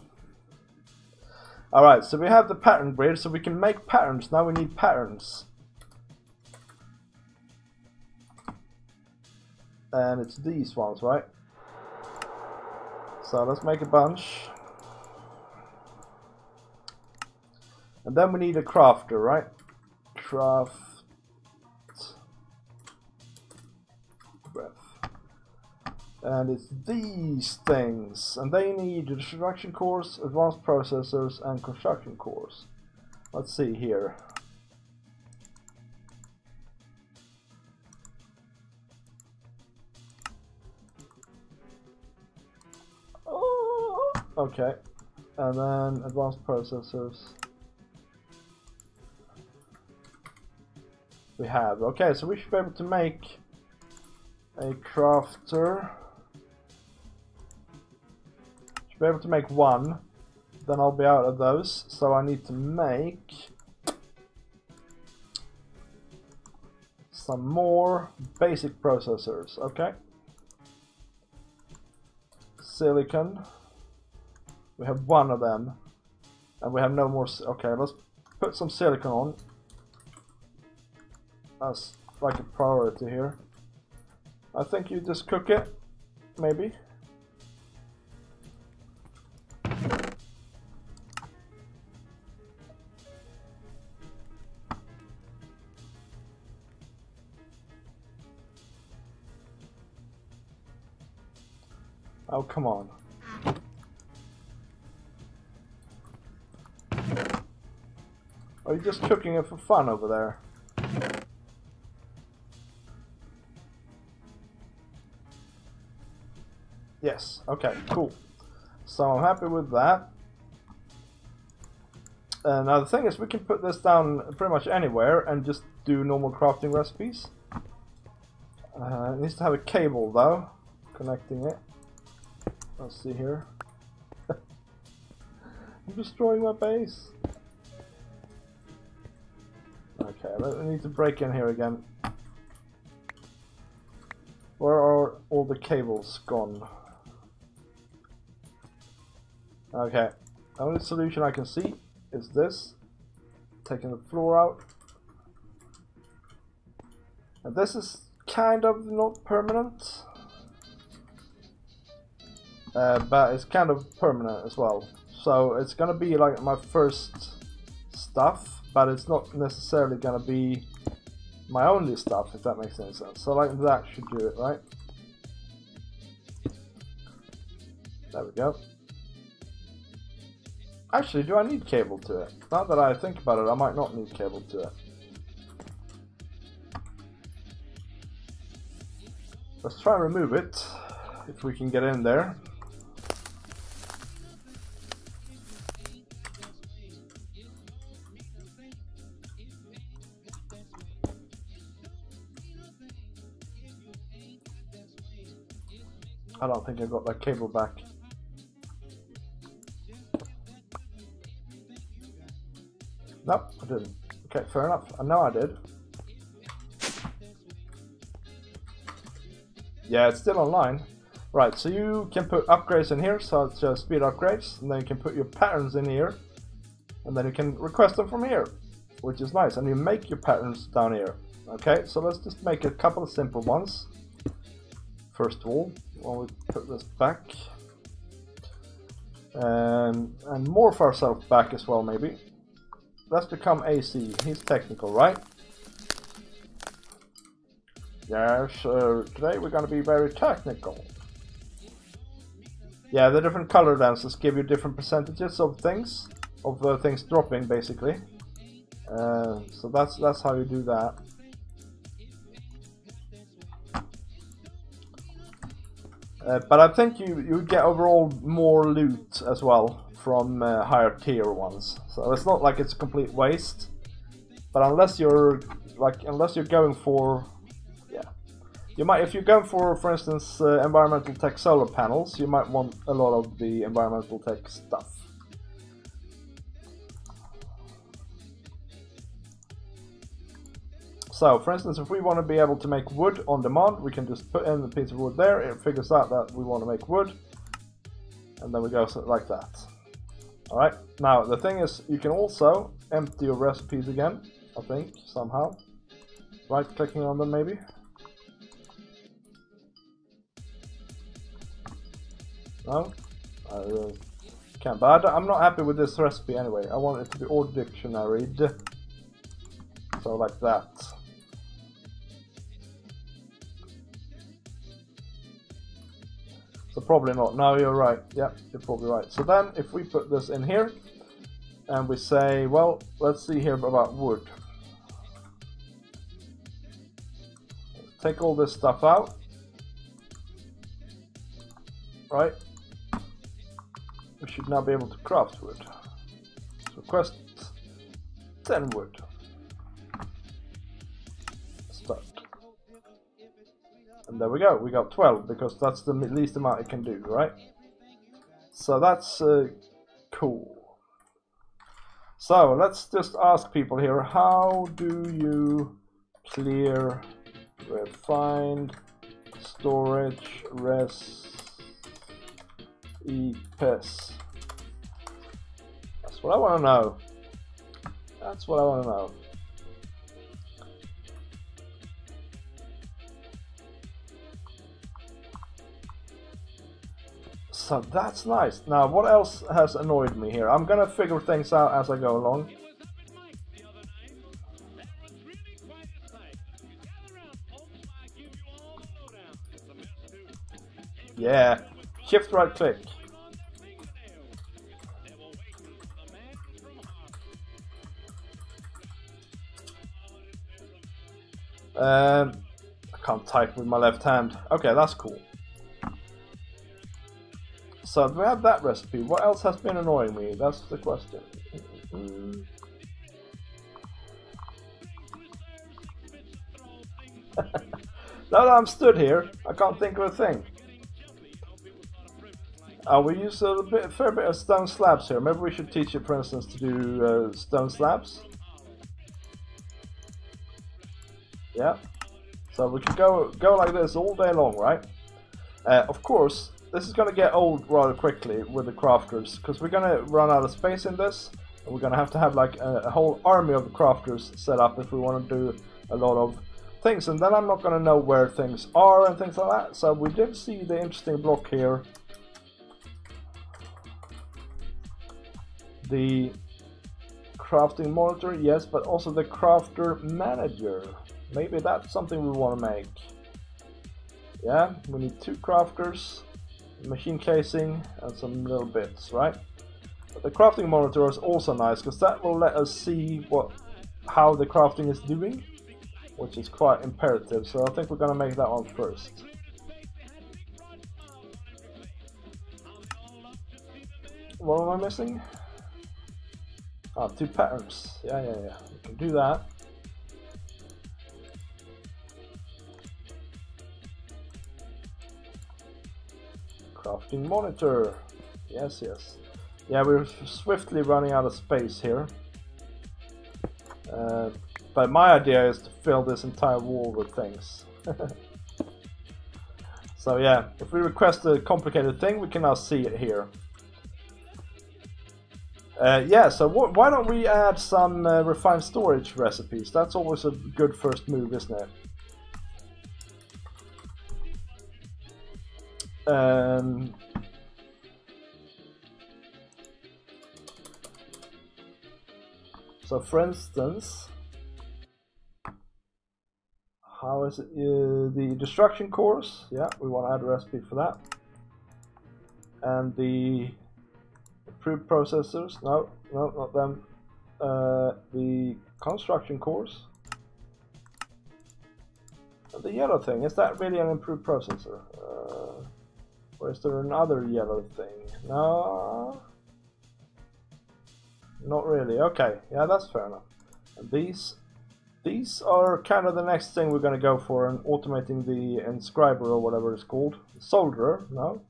Alright, so we have the pattern grid, so we can make patterns. Now we need patterns. And it's these ones, right? So let's make a bunch. And then we need a crafter, right? Craft. And it's these things. And they need instruction cores, advanced processors, and construction cores. Let's see here. Okay, and then advanced processors. We have. Okay, so we should be able to make a crafter. Should be able to make one. Then I'll be out of those. So I need to make some more basic processors. Okay. Silicon. We have one of them, and we have no more. Okay, let's put some silicon on. That's like a priority here. I think you just cook it, maybe. Oh, come on. Are you just cooking it for fun over there? Yes, okay, cool. So I'm happy with that. Now the thing is, we can put this down pretty much anywhere and just do normal crafting recipes. It needs to have a cable though, connecting it. Let's see here. I'm destroying my base. Okay, I need to break in here again. Where are all the cables gone? Okay, the only solution I can see is this. Taking the floor out. And this is kind of not permanent. But it's kind of permanent as well. So it's gonna be like my first stuff, but it's not necessarily gonna be my only stuff, if that makes any sense. So like that should do it, right? There we go. Actually, do I need cable to it? Now that I think about it, I might not need cable to it. Let's try and remove it, if we can get in there. I don't think I got that cable back. Nope, I didn't. Okay, fair enough. I know I did. Yeah, it's still online. Right, so you can put upgrades in here, so it's just speed upgrades, and then you can put your patterns in here, and then you can request them from here, which is nice. And you make your patterns down here. Okay, so let's just make a couple of simple ones. First of all, we'll put this back. And morph ourselves back as well, maybe. Let's become AC. He's technical, right? Yes, today we're going to be very technical. Yeah, the different color dances give you different percentages of things, things dropping, basically. So that's how you do that. But I think you get overall more loot as well from higher tier ones. So it's not like it's a complete waste. But unless you're going for, yeah, you might, if you're going for instance, environmental tech solar panels, you might want a lot of the environmental tech stuff. So, for instance, if we want to be able to make wood on demand, we can just put in the piece of wood there. It figures out that we want to make wood, and then we go like that. Alright, now the thing is, you can also empty your recipes again, I think, somehow. Right clicking on them, maybe. No? I can't, but I'm not happy with this recipe anyway. I want it to be all dictionaried. So, like that. So probably not. No, you're right. Yeah, you're probably right. So then if we put this in here and we say, well, let's see here about wood. Take all this stuff out. Right. We should now be able to craft wood. So request 10 wood. Start. And there we go, we got 12, because that's the least amount it can do, right? So that's cool. So let's just ask people here, how do you clear refined storage recipes? That's what I want to know. That's what I want to know. So that's nice. Now, what else has annoyed me here? I'm gonna figure things out as I go along. Yeah, shift right click. I can't type with my left hand. Okay, that's cool. So we have that recipe. What else has been annoying me? That's the question. Now that I'm stood here, I can't think of a thing. We use a fair bit of stone slabs here. Maybe we should teach it, for instance, to do stone slabs. Yeah. So we can go like this all day long, right? Of course, this is going to get old rather quickly with the crafters, because we're going to run out of space in this, and we're going to have like a whole army of crafters set up if we want to do a lot of things, and then I'm not going to know where things are and things like that. So we did see the interesting block here, the crafting monitor, yes, but also the crafter manager. Maybe that's something we want to make. Yeah, we need 2 crafters, machine casing, and some little bits, right? But the crafting monitor is also nice because that will let us see how the crafting is doing, which is quite imperative. So I think we're gonna make that one first. What am I missing? Ah, 2 patterns. Yeah. We can do that. Crafting monitor. Yes. Yeah, we're swiftly running out of space here. But my idea is to fill this entire wall with things. So yeah, if we request a complicated thing, we can now see it here. Yeah, so why don't we add some refined storage recipes? That's always a good first move, isn't it? So for instance, how is it, the destruction cores? Yeah, we want to add a recipe for that. And the improved processors, no, not them. The construction cores. And the yellow thing, is that really an improved processor? Or is there another yellow thing? No, not really. Okay, yeah, that's fair enough. And these are kind of the next thing we're going to go for, and automating the inscriber or whatever it's called. Solderer, no?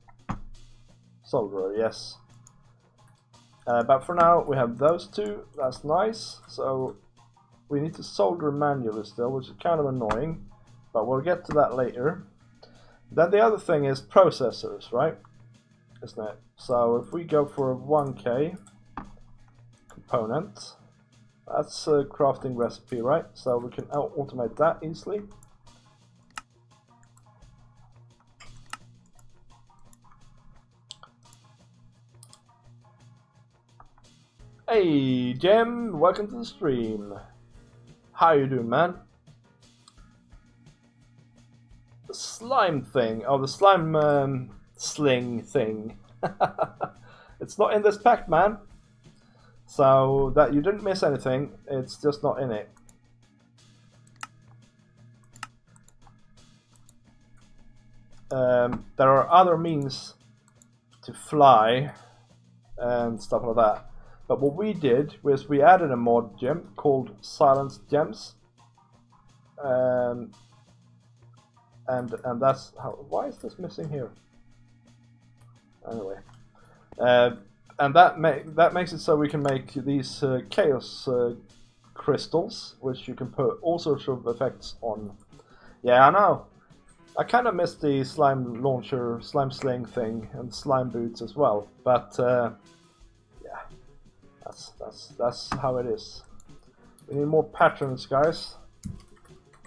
Solderer, yes. But for now we have those 2, that's nice. So we need to solder manually still, which is kind of annoying, but we'll get to that later. Then the other thing is processors, right? Isn't it? So if we go for a 1K component, that's a crafting recipe, right? So we can automate that easily. Hey Jim, welcome to the stream. How you doing, man? The slime thing, oh, the slime sling thing. It's not in this pack, man. So that you didn't miss anything, it's just not in it. There are other means to fly and stuff like that. But what we did was we added a mod gem called Silenced Gems. And that's how. Why is this missing here? Anyway. And that makes it so we can make these chaos crystals, which you can put all sorts of effects on. Yeah, I know. I kind of missed the slime launcher, slime sling thing, and slime boots as well. But yeah, that's how it is. We need more patterns, guys.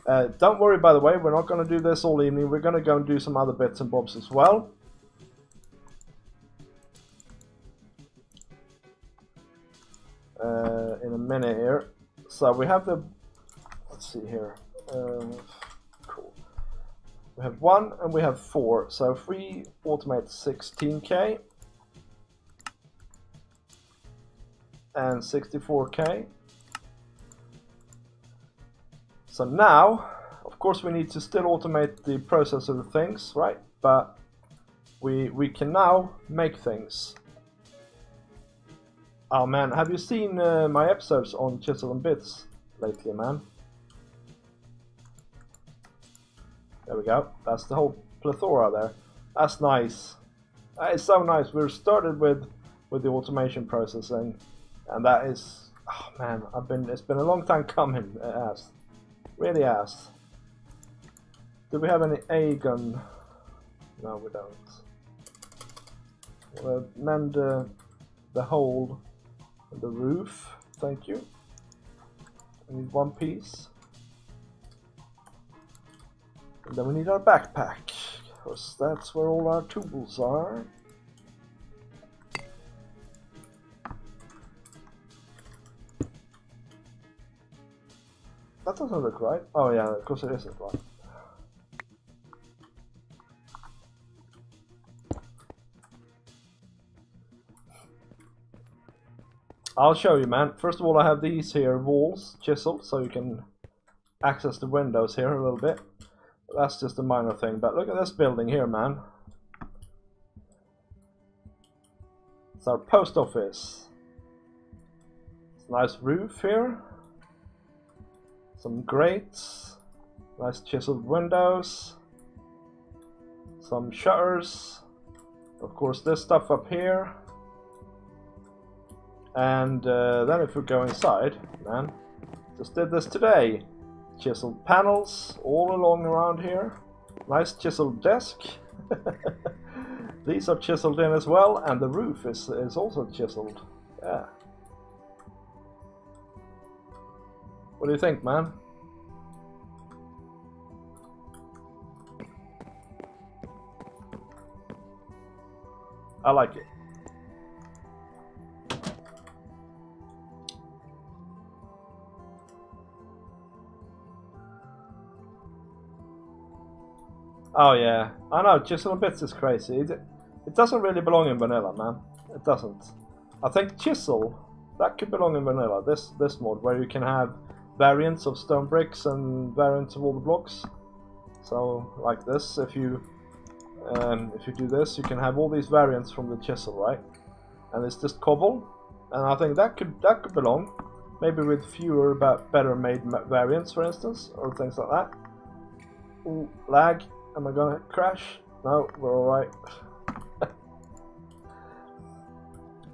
Don't worry, by the way, we're not going to do this all evening. We're going to go and do some other bits and bobs as well. In a minute here. So we have the, let's see here, cool. We have 1 and we have 4. So if we automate 16K and 64K. So now, of course, we need to still automate the processor things, right? But we can now make things. Oh man, have you seen my episodes on Chisel and Bits lately, man? There we go. That's the whole plethora there. That's nice. That is so nice. We're started with the automation processing, and that is, oh man, it's been a long time coming. It has, really has. Do we have any A gun? No, we don't. We'll mend the hole. The roof, thank you. We need 1 piece. And then we need our backpack, because that's where all our tools are. That doesn't look right. Oh yeah, of course it isn't right. I'll show you, man. First of all, I have these here walls chiseled, so you can access the windows here a little bit. That's just a minor thing, but look at this building here, man. It's our post office. It's a nice roof here. Some grates. Nice chiseled windows. Some shutters. Of course, this stuff up here. And then if we go inside, man, just did this today. Chiseled panels all along around here. Nice chiseled desk. These are chiseled in as well, and the roof is also chiseled. Yeah. What do you think, man? I like it. Oh yeah, I know, Chisel Bits is crazy. It doesn't really belong in vanilla, man. It doesn't. I think Chisel, that could belong in vanilla, this mod, where you can have variants of stone bricks and variants of all the blocks. So, like this, if you do this, you can have all these variants from the Chisel, right? And it's just cobble, and I think that could belong. Maybe with fewer but better made variants, for instance, or things like that. Ooh, lag. Am I gonna crash? No, we're alright.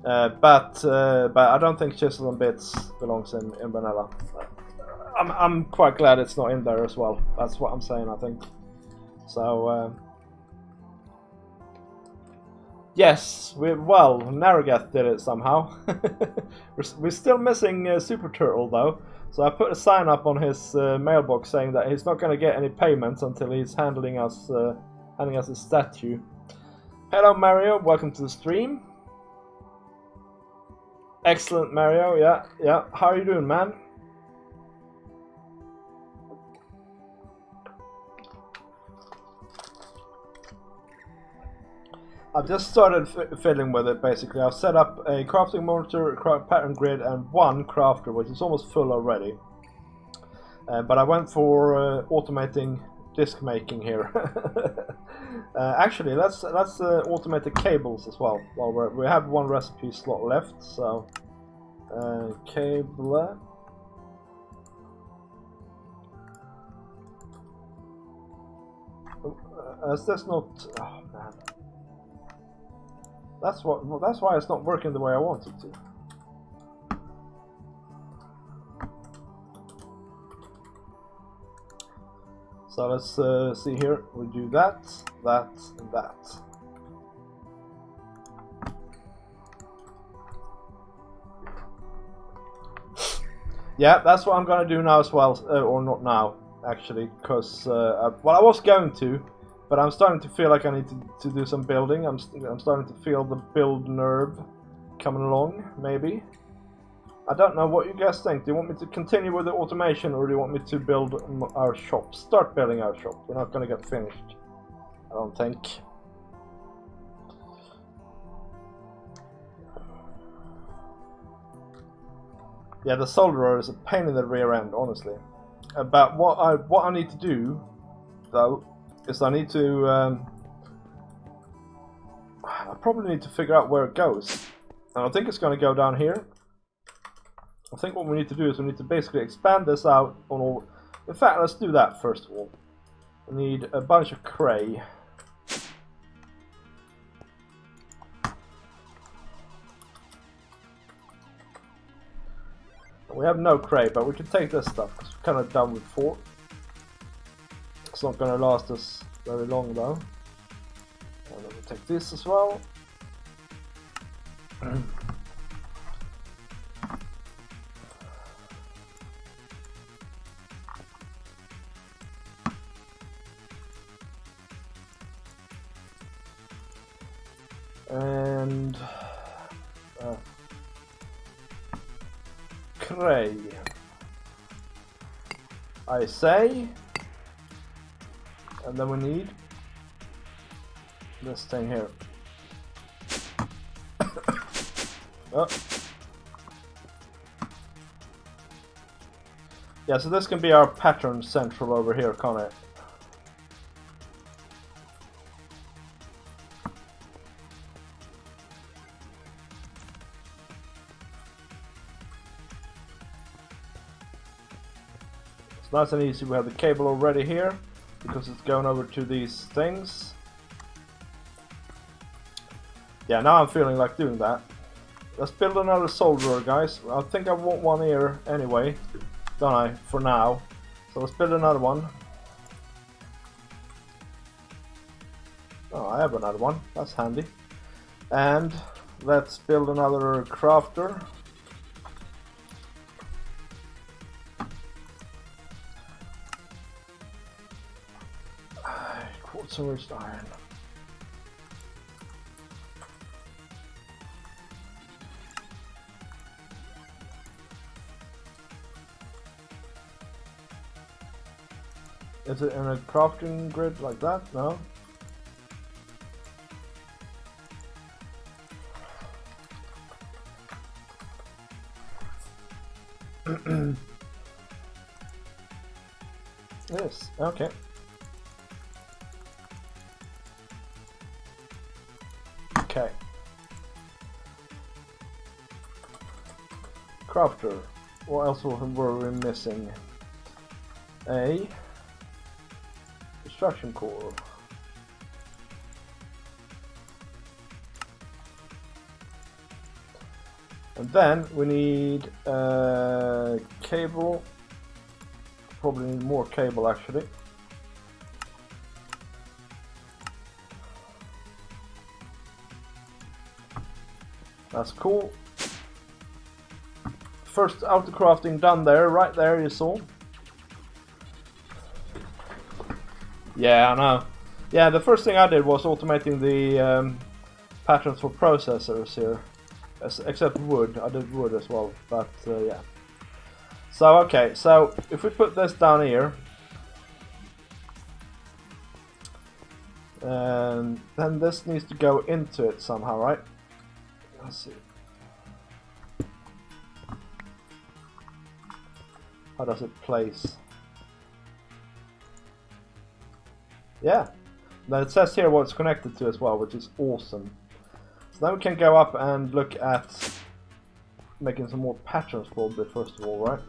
But I don't think Chisel and Bits belongs in vanilla. I'm quite glad it's not in there as well. That's what I'm saying, I think. So yes, well, Naragath did it somehow. We're still missing Super Turtle though. So I put a sign up on his mailbox saying that he's not going to get any payments until he's handing us a statue. Hello Mario, welcome to the stream. Excellent Mario, yeah. How are you doing, man? I've just started fiddling with it, basically. I've set up a crafting monitor, pattern grid, and one crafter, which is almost full already. But I went for automating disc making here. Actually, let's automate the cables as well. While we have one recipe slot left, so cable. Is this not? Oh man. That's why it's not working the way I want it to. So let's see here. We do that, that, and that. Yeah, that's what I'm gonna do now as well, or not now, actually, because well, I was going to. But I'm starting to feel like I need to do some building. I'm starting to feel the build nerve coming along, maybe. I don't know what you guys think. Do you want me to continue with the automation, or do you want me to build our shop? Start building our shop. We're not going to get finished, I don't think. Yeah, the solderer is a pain in the rear end, honestly. But what I need to do, though, is I need to I probably need to figure out where it goes, and I think it's going to go down here. I think what we need to do is we need to basically expand this out on all. In fact, let's do that first of all. We need a bunch of cray. We have no cray, but we can take this stuff because we're kind of done with 4. It's not going to last us very long though. And then we take this as well. And cray. I say. And then we need this thing here. Oh. Yeah, so this can be our pattern central over here, can't it? It's nice and easy. We have the cable already here because it's going over to these things. Yeah, now I'm feeling like doing that. Let's build another soldier, guys. I think I want one here anyway, don't I, for now. So let's build another one. Oh, I have another one. That's handy. And let's build another crafter. Quartz and rich iron. Is it in a crafting grid like that? No. Yes, okay. Okay. Crafter. What else were we missing? A construction core. And then we need cable. Probably need more cable actually. That's cool. First auto crafting done there, right there you saw. Yeah, I know. Yeah, the first thing I did was automating the patterns for processors here. Except wood, I did wood as well, but yeah. So okay, so if we put this down here, and then this needs to go into it somehow, right? Let's see. How does it place? Yeah, then it says here what it's connected to as well, which is awesome. So then we can go up and look at making some more patterns probably first of all, right?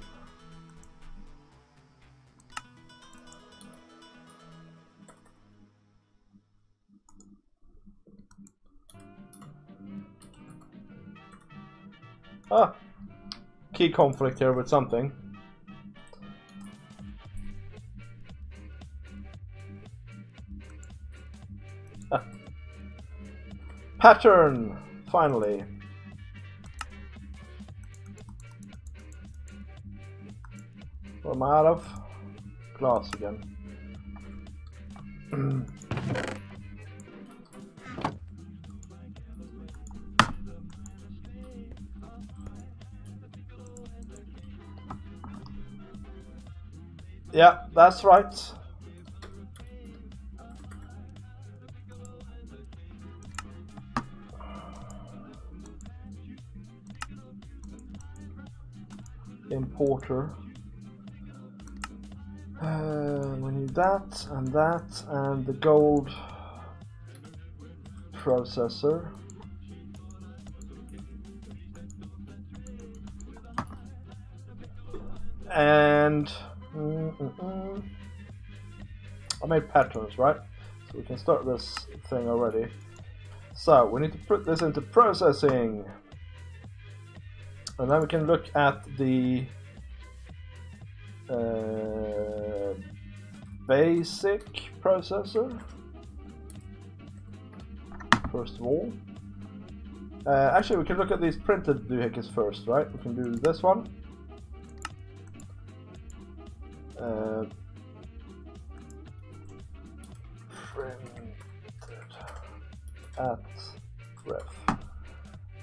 Ah, key conflict here with something. Ah. Pattern, finally. What am I out of? Glass again. Yeah, that's right. Importer. We need that and the gold processor. And I made patterns, right? So we can start this thing already. So we need to put this into processing. And then we can look at the basic processor first of all. Actually, we can look at these printed doohickeys first, right? We can do this one. Printed at ref,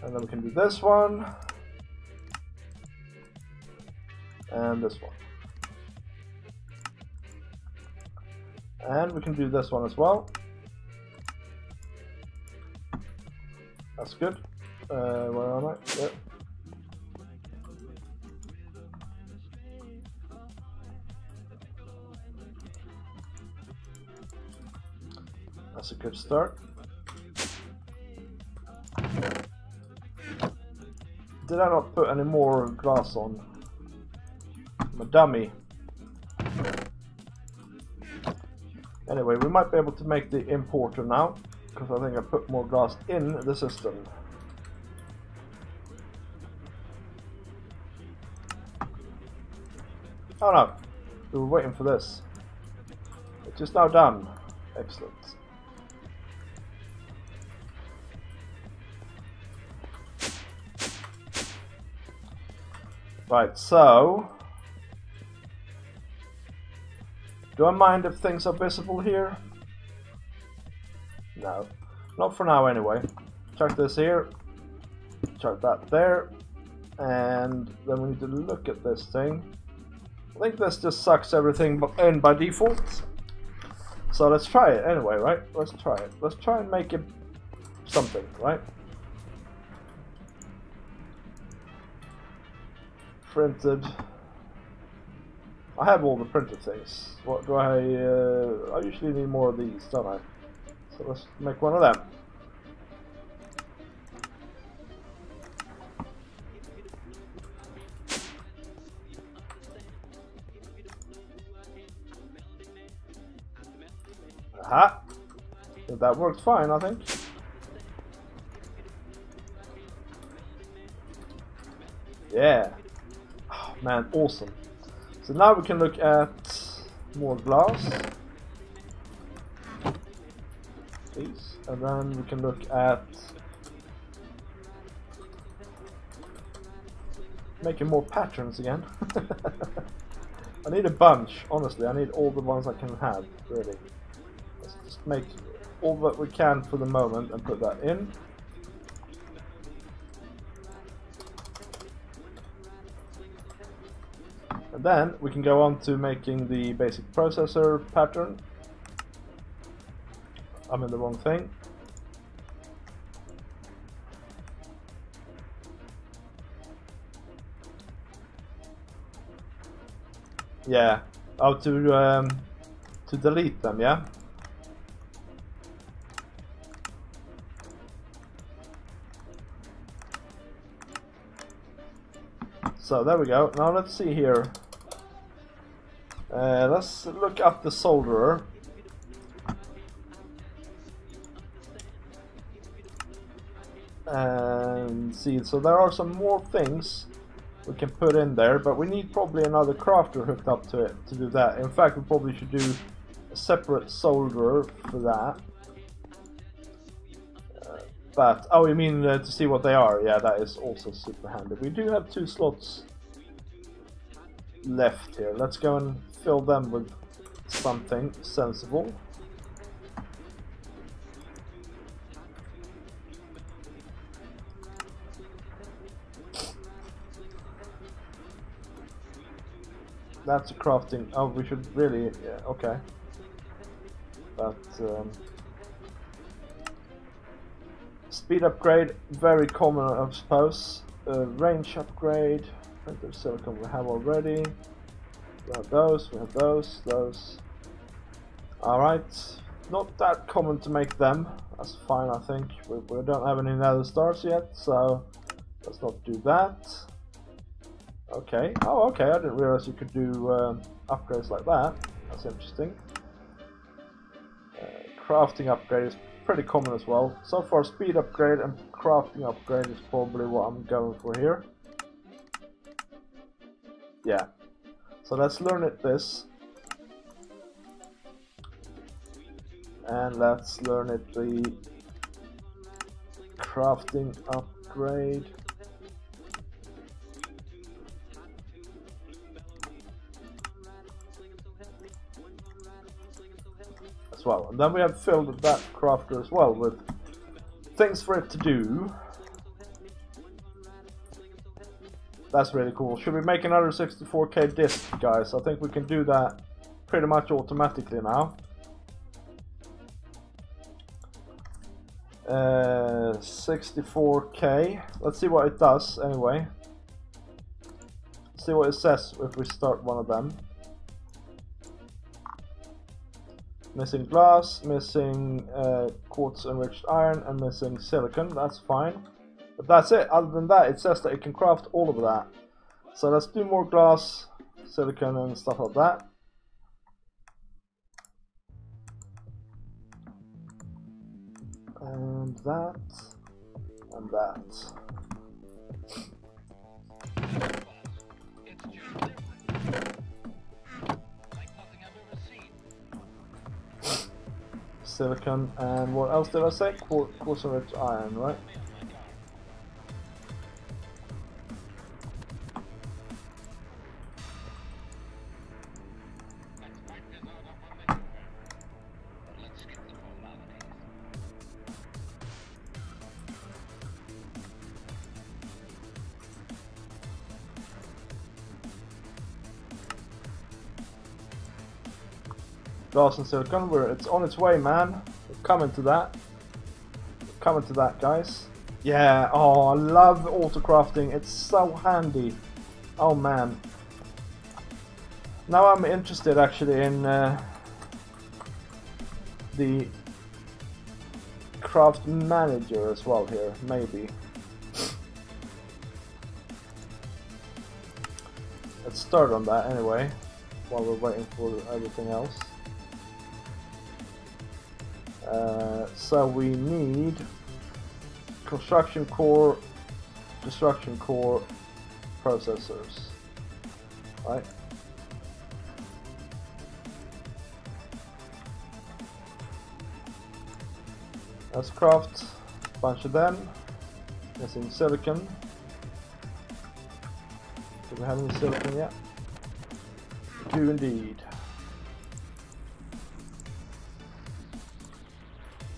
and then we can do this one. And this one. And we can do this one as well. That's good. Where am I? Yep. That's a good start. Did I not put any more glass on? I'm a dummy. Anyway, we might be able to make the importer now, because I think I put more glass in the system. Oh no, we were waiting for this. It's just now done. Excellent. Right, so do I mind if things are visible here? No, not for now anyway. Chuck this here, chuck that there, and then we need to look at this thing. I think this just sucks everything in by default. So let's try it anyway, right? Let's try it. Let's try and make it something, right? Printed. I have all the printed things. What do I usually need more of these, don't I? So let's make one of them. Aha! That worked fine, I think. Yeah. Oh, man, awesome. So now we can look at more glass. Please. And then we can look at making more patterns again. I need a bunch, honestly. I need all the ones I can have, really. Let's just make all that we can for the moment and put that in. And then we can go on to making the basic processor pattern. I'm in the wrong thing. Yeah. Oh, to delete them, yeah. So there we go. Now let's see here. Let's look up the solderer. And see, so there are some more things we can put in there, but we need probably another crafter hooked up to it to do that. In fact, we probably should do a separate solderer for that. But, oh, you mean to see what they are? Yeah, that is also super handy. We do have 2 slots left here. Let's go and fill them with something sensible. That's a crafting. Oh, we should really. Yeah, okay. But speed upgrade, very common, I suppose. Range upgrade, printed silicon we have already. We have those. We have those. All right. Not that common to make them. That's fine, I think. We don't have any nether stars yet, so let's not do that. Okay. Oh, okay. I didn't realize you could do upgrades like that. That's interesting. Crafting upgrade is pretty common as well. So far, speed upgrade and crafting upgrade is probably what I'm going for here. Yeah. So let's learn this. And let's learn the crafting upgrade. As well, and then we have filled that crafter as well with things for it to do. That's really cool. Should we make another 64K disc, guys? I think we can do that pretty much automatically now. 64k. Let's see what it does anyway. See what it says if we start one of them. Missing glass, missing quartz enriched iron, and missing silicon. That's fine. But that's it. Other than that, it says that it can craft all of that. So let's do more glass, silicon, and stuff like that. And that. And that. Silicon, and what else did I say? Quartz enriched iron, right? Glass and silicon, it's on its way, man. We're coming to that. We're coming to that, guys. Yeah, oh, I love auto-crafting. It's so handy. Oh, man. Now I'm interested, actually, in the craft manager as well here, maybe. Let's start on that anyway, while we're waiting for everything else. So we need construction core, destruction core, processors, right? Let's craft a bunch of them. Missing silicon. Do we have any silicon yet? We do indeed.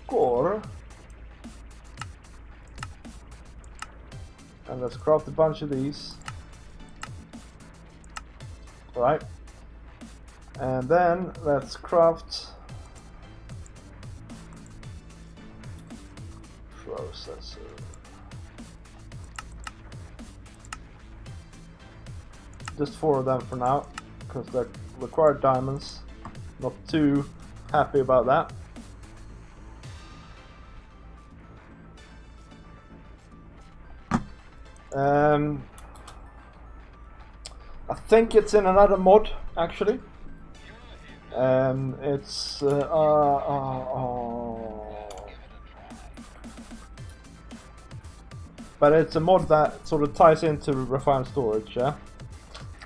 Core. And let's craft a bunch of these. Right. And then let's craft processor. Just 4 of them for now, because they require diamonds. Not too happy about that. I think it's in another mod, actually. It's but it's a mod that sort of ties into refined storage, yeah.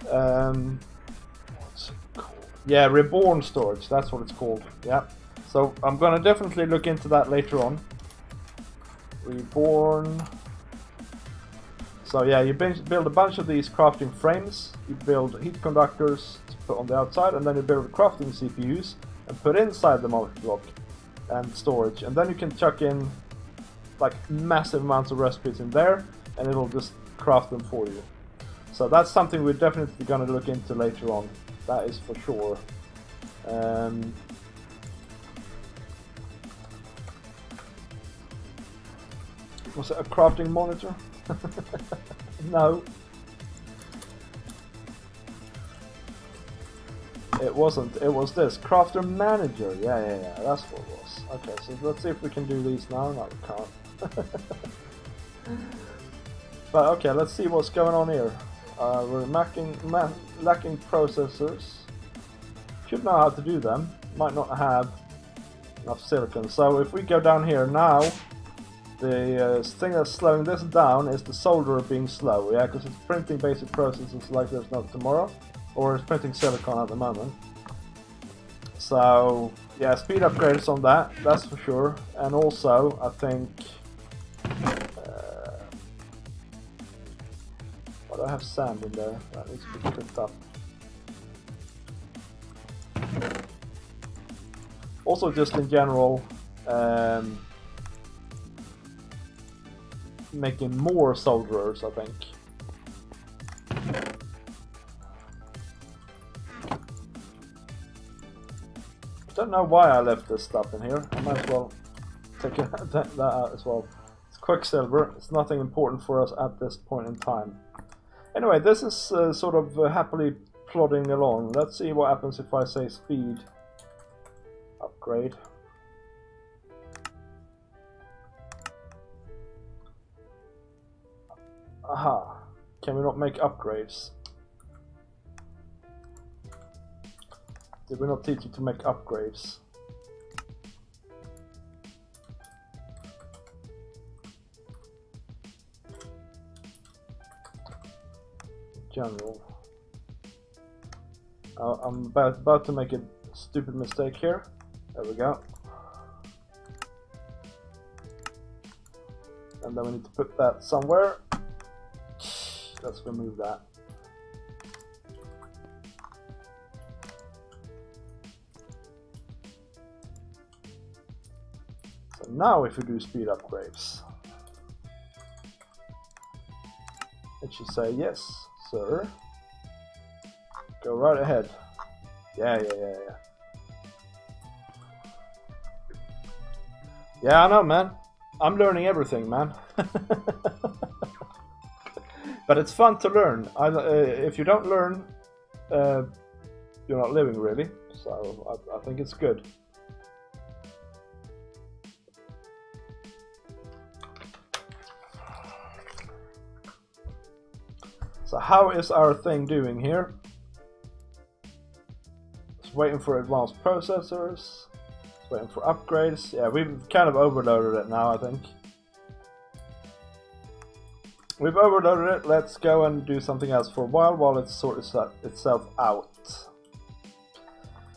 What's it called? Yeah, reborn storage. That's what it's called. Yeah. So I'm gonna definitely look into that later on. Reborn. So yeah, you build a bunch of these crafting frames, you build heat conductors to put on the outside, and then you build crafting CPUs and put inside the multi-block and storage, and then you can chuck in like massive amounts of recipes in there, and it'll just craft them for you. So that's something we're definitely going to look into later on, that is for sure. Was it a crafting monitor? No. It wasn't. It was this. Crafter Manager. Yeah. That's what it was. Okay, so let's see if we can do these now. No, we can't. But okay, let's see what's going on here. We're lacking processors. Should know how to do them. Might not have enough silicon. So if we go down here now, the thing that's slowing this down is the solderer being slow, yeah, because it's printing basic processes like there's no tomorrow, or it's printing silicon at the moment. So yeah, speed upgrades on that, that's for sure. And also I think well, I have sand in there, that needs to be picked up. Also just in general, making more solderers, I think. Don't know why I left this stuff in here. I might as well take that out as well. It's Quicksilver. It's nothing important for us at this point in time. Anyway, this is sort of happily plodding along. Let's see what happens if I say speed upgrade. Aha. Can we not make upgrades? Did we not teach you to make upgrades? General. I'm about to make a stupid mistake here. There we go. And then we need to put that somewhere. Let's remove that. So now if we do speed upgrades, it should say yes, sir. Go right ahead. Yeah. Yeah, I know, man. I'm learning everything, man. But it's fun to learn. If you don't learn, you're not living, really. So I think it's good. So how is our thing doing here? It's waiting for advanced processors. It's waiting for upgrades. Yeah, we've kind of overloaded it now, I think. We've overloaded it. Let's go and do something else for a while it sorts itself out.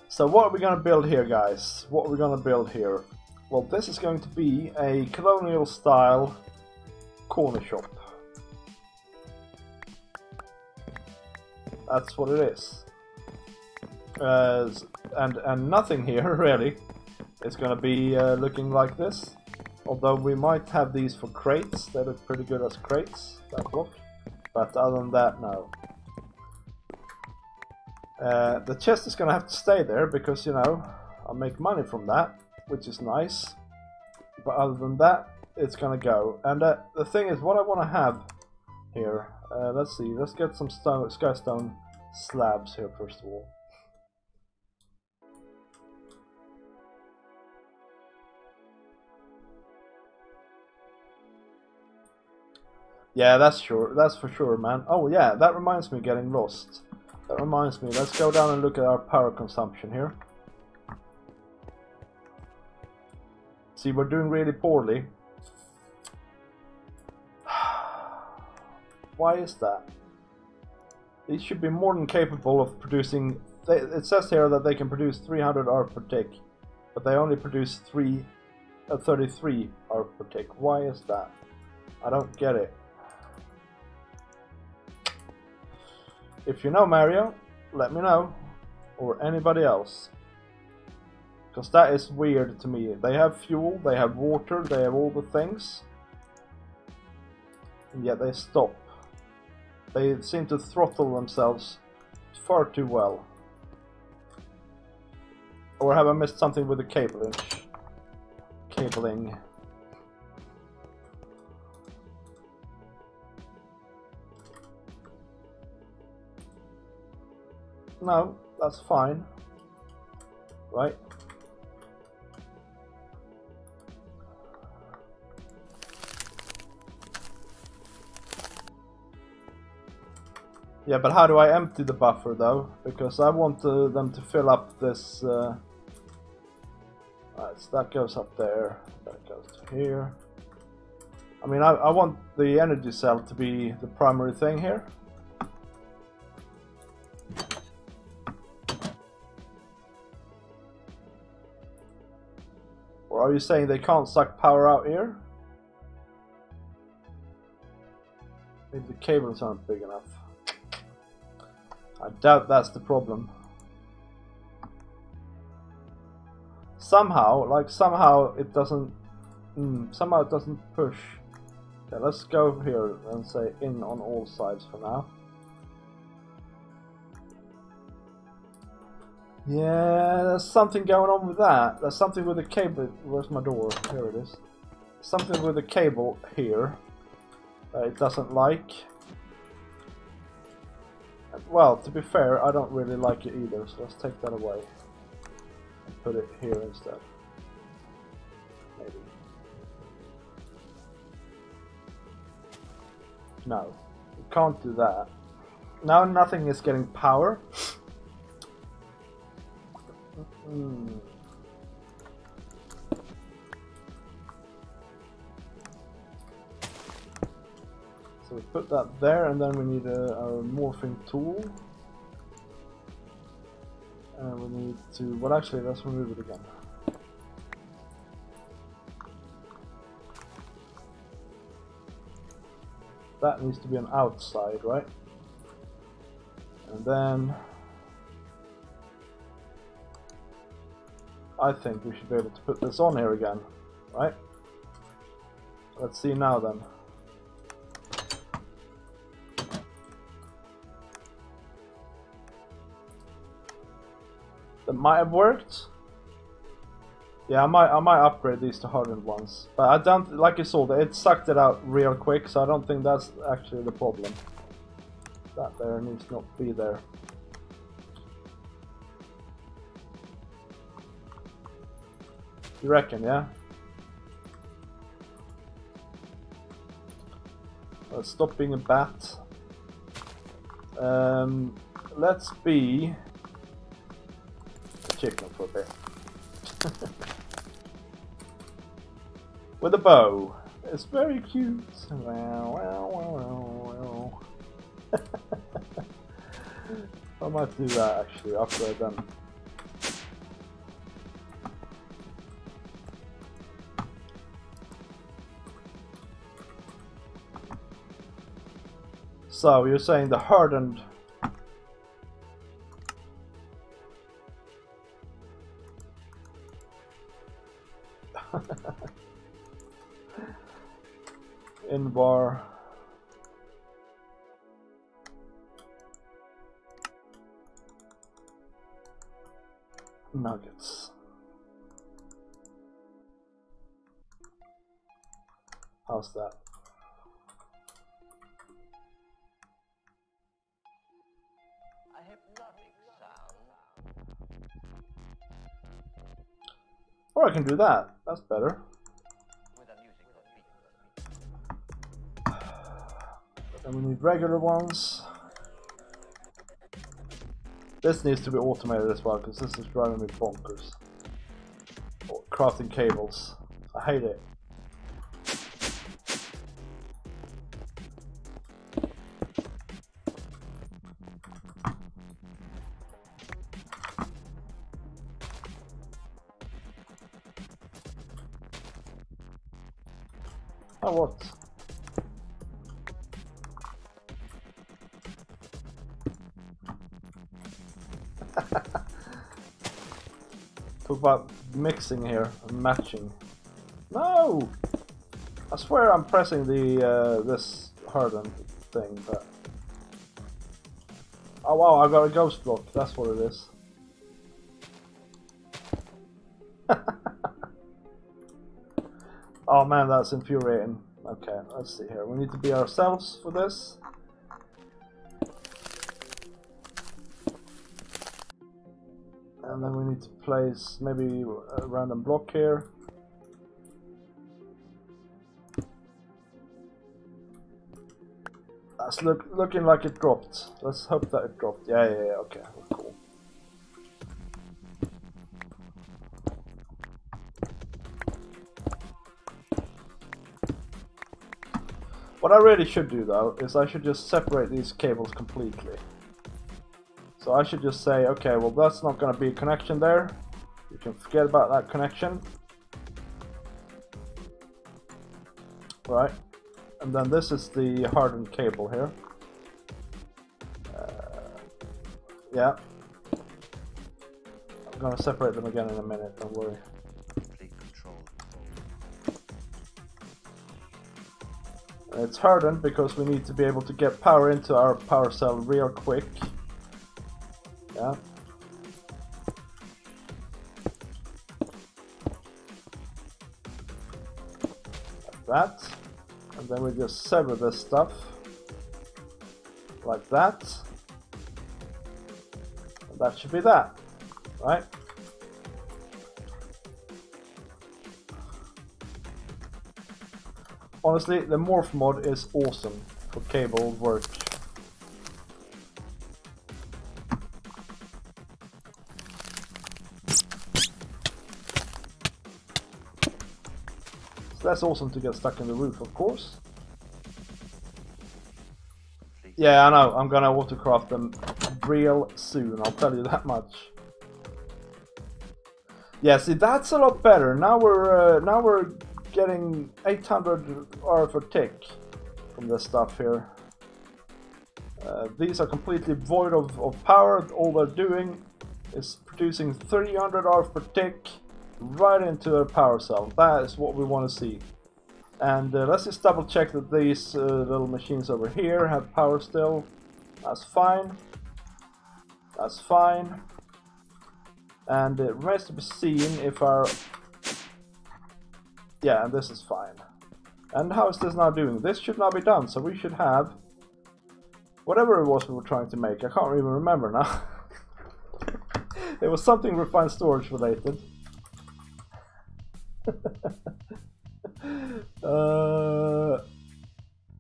So what are we going to build here, guys? What are we going to build here? Well, this is going to be a colonial style corner shop. That's what it is. And nothing here really is going to be looking like this. Although we might have these for crates. They look pretty good as crates, that block. But other than that, no. The chest is going to have to stay there because, you know, I'll make money from that, which is nice. But other than that, it's going to go. And the thing is, what I want to have here, let's see, let's get some skystone slabs here first of all. Yeah, that's for sure, man. Oh yeah, that reminds me of getting lost. That reminds me, let's go down and look at our power consumption here. See, we're doing really poorly. Why is that? These should be more than capable of producing... It says here that they can produce 300 art per tick, but they only produce 33 art per tick. Why is that? I don't get it. If you know, Mario, let me know, or anybody else, because that is weird to me. They have fuel, they have water, they have all the things, and yet they stop. They seem to throttle themselves far too well. Or have I missed something with the cabling? No, that's fine. Right? Yeah, but how do I empty the buffer though? Because I want them to fill up this... Right, so that goes up there, that goes to here. I mean, I want the energy cell to be the primary thing here. Or are you saying they can't suck power out here? Maybe the cables aren't big enough. I doubt that's the problem. Somehow it doesn't. Somehow it doesn't push. Okay, let's go here and say in on all sides for now. Yeah, there's something going on with that. There's something with the cable. Where's my door? Here it is. Something with the cable here. It doesn't like. Well, to be fair, I don't really like it either, so let's take that away. And put it here instead. Maybe. No, we can't do that. Now nothing is getting power. So we put that there, and then we need a morphing tool. And we need to, well actually let's remove it again. That needs to be an outside, right? And then I think we should be able to put this on here again, right? Let's see now then. That might have worked. Yeah, I might upgrade these to hardened ones, but I don't, like you saw, it sucked it out real quick, so I don't think that's actually the problem. That there needs to not be there. You reckon, yeah? Let's stop being a bat. Let's be a chicken for a bit. With a bow. It's very cute. I might do that actually, upgrade them. So you're saying the hardened in bar nuggets. How's that? A hypnotic sound. Or I can do that. That's better. And we need regular ones. This needs to be automated as well, because this is driving me bonkers. Oh, crafting cables. I hate it. Oh, what? Talk about mixing here and matching. No! I swear I'm pressing the this hardened thing, but oh wow, I got a ghost block. That's what it is. Oh man, that's infuriating. Okay, let's see here. We need to be ourselves for this. And then we need to place maybe a random block here. That's looking like it dropped. Let's hope that it dropped. Yeah, okay, cool. What I really should do though, is I should just separate these cables completely. So I should just say, okay, well that's not going to be a connection there. You can forget about that connection. Right. And then this is the hardened cable here. Yeah. I'm going to separate them again in a minute, don't worry. Complete control. It's hardened because we need to be able to get power into our power cell real quick. Yeah. that. And then we just sever this stuff like that. And that should be that, right? Honestly, the morph mod is awesome for cable work. So that's awesome to get stuck in the roof, of course. Yeah, I know, I'm gonna autocraft them real soon, I'll tell you that much. Yeah, see, that's a lot better. Now we're getting 800 RF a tick from this stuff here. These are completely void of power. All they're doing is producing 300 RF per tick right into their power cell. That is what we want to see. And let's just double check that these little machines over here have power still. That's fine. That's fine. And it remains to be seen if our... Yeah, and this is fine. And how is this now doing? This should now be done, so we should have whatever it was we were trying to make. I can't even remember now. It was something refined storage related.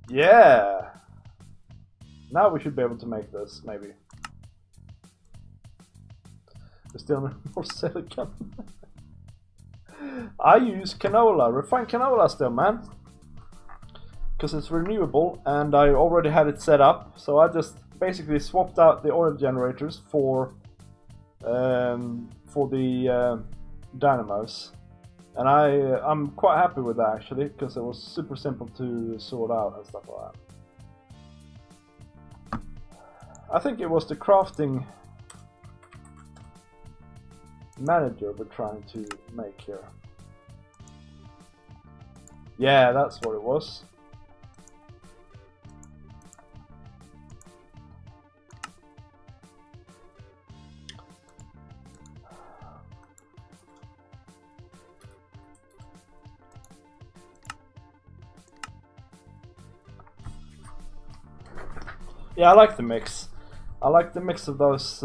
Yeah. Now we should be able to make this, maybe. We still need more silicon. I use canola, refined canola still, man. Because it's renewable and I already had it set up. So I just basically swapped out the oil generators for the dynamos. And I'm quite happy with that actually, because it was super simple to sort out and stuff like that. I think it was the crafting manager we're trying to make here. Yeah, that's what it was. Yeah, I like the mix. I like the mix of those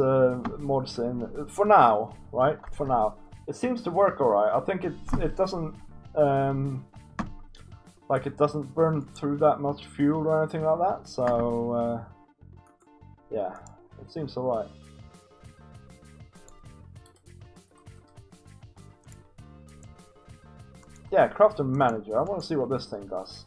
mods in for now, right? For now, it seems to work alright. I think it doesn't like it doesn't burn through that much fuel or anything like that. So yeah, it seems alright. Yeah, crafter manager. I want to see what this thing does.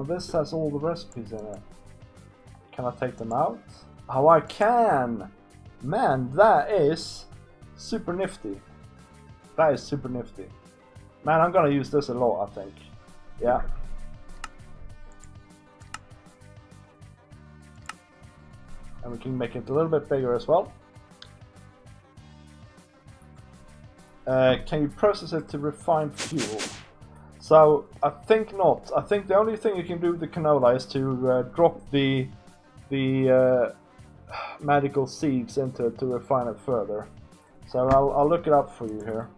This has all the recipes in it. Can I take them out? Oh, I can! Man, that is super nifty. That is super nifty. Man, I'm gonna use this a lot, I think. Yeah. And we can make it a little bit bigger as well. Can you process it to refine fuel? So, I think not. I think the only thing you can do with the canola is to drop the magical seeds into it to refine it further. So I'll look it up for you here.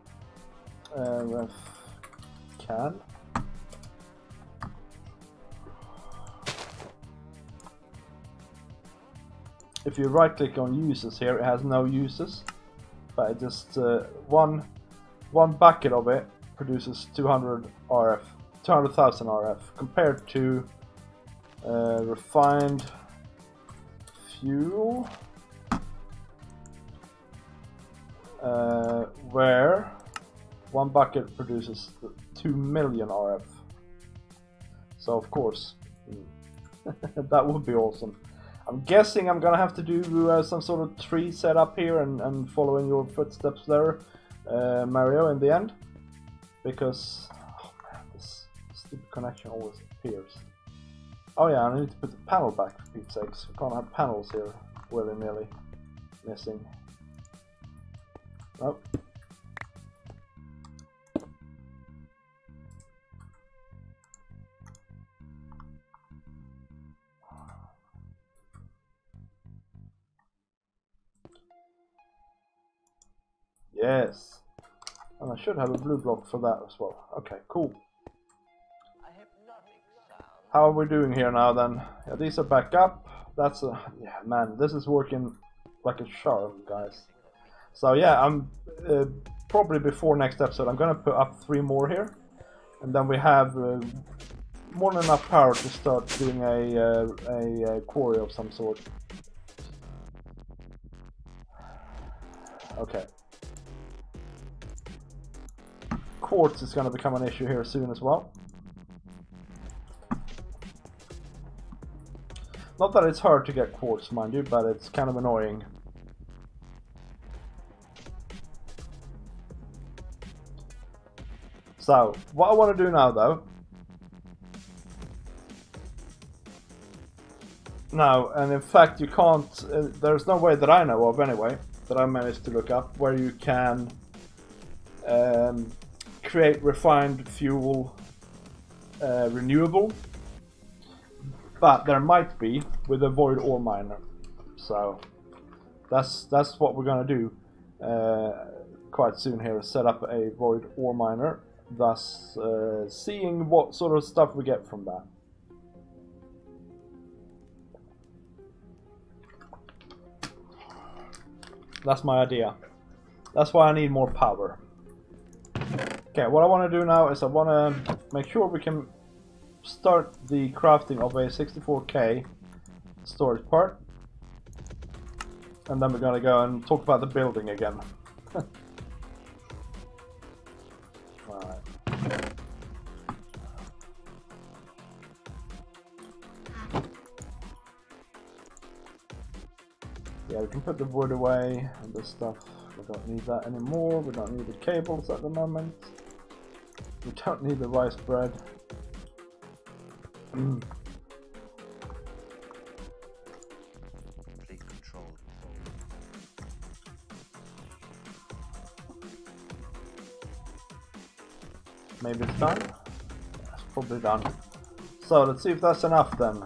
Can. If you right click on uses here, it has no uses, but it just one bucket of it produces 200,000 RF compared to refined fuel, where one bucket produces 2 million RF. So of course, that would be awesome. I'm guessing I'm gonna have to do some sort of tree setup here and follow in your footsteps there, Mario, in the end. Because, oh man, this stupid connection always appears. Oh yeah, I need to put the panel back for Pete's sakes. We can't have panels here willy-nilly missing. Nope. Yes. And I should have a blue block for that as well. Okay, cool. How are we doing here now then? Yeah, these are back up. That's a... yeah, man, this is working like a charm, guys. So yeah, I'm probably before next episode, I'm gonna put up 3 more here. And then we have more than enough power to start doing a quarry of some sort. Okay. Quartz is going to become an issue here soon as well. Not that it's hard to get quartz, mind you, but it's kind of annoying. So, what I want to do now though... now, and in fact you can't... there's no way that I know of anyway, that I managed to look up, where you can create refined fuel renewable, but there might be with a void ore miner. So that's what we're gonna do quite soon here, set up a void ore miner, thus seeing what sort of stuff we get from that. That's my idea. That's why I need more power. Okay, what I want to do now is I want to make sure we can start the crafting of a 64K storage part. And then we're going to go and talk about the building again. Alright. Yeah, we can put the wood away and this stuff. We don't need that anymore. We don't need the cables at the moment. We don't need the rice bread. Complete control. Maybe it's done? Yeah, it's probably done. So let's see if that's enough then.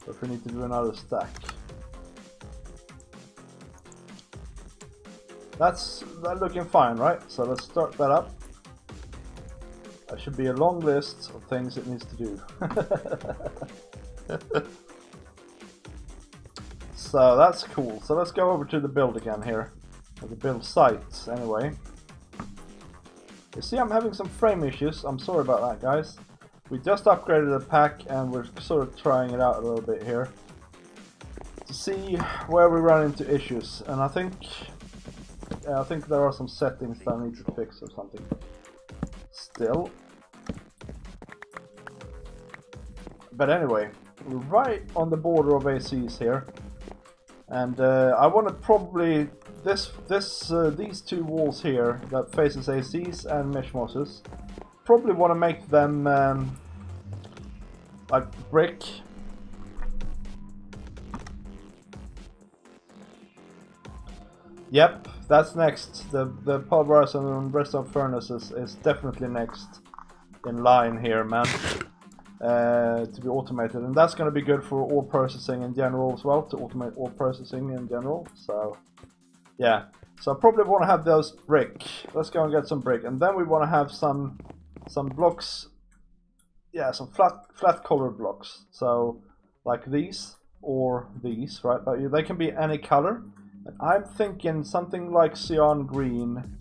If we need to do another stack. That's looking fine, right? So let's start that up. That should be a long list of things it needs to do. So that's cool. So let's go over to the build again here. Or the build site, anyway. You see, I'm having some frame issues. I'm sorry about that, guys. We just upgraded the pack and we're sort of trying it out a little bit here to see where we run into issues. And I think there are some settings that I need to fix or something. Still. But anyway, we're right on the border of ACs here, and I want to probably these 2 walls here that faces ACs and mesh mosses. Probably want to make them like brick. Yep, that's next. The pulverizer and redstone furnaces is definitely next in line here, man. To be automated, and that's going to be good for ore processing in general as well. To automate ore processing in general. So yeah, so I probably want to have those brick. Let's go and get some brick, and then we want to have some blocks. Yeah, some flat colored blocks. So like these or these, right? But they can be any color. And I'm thinking something like cyan green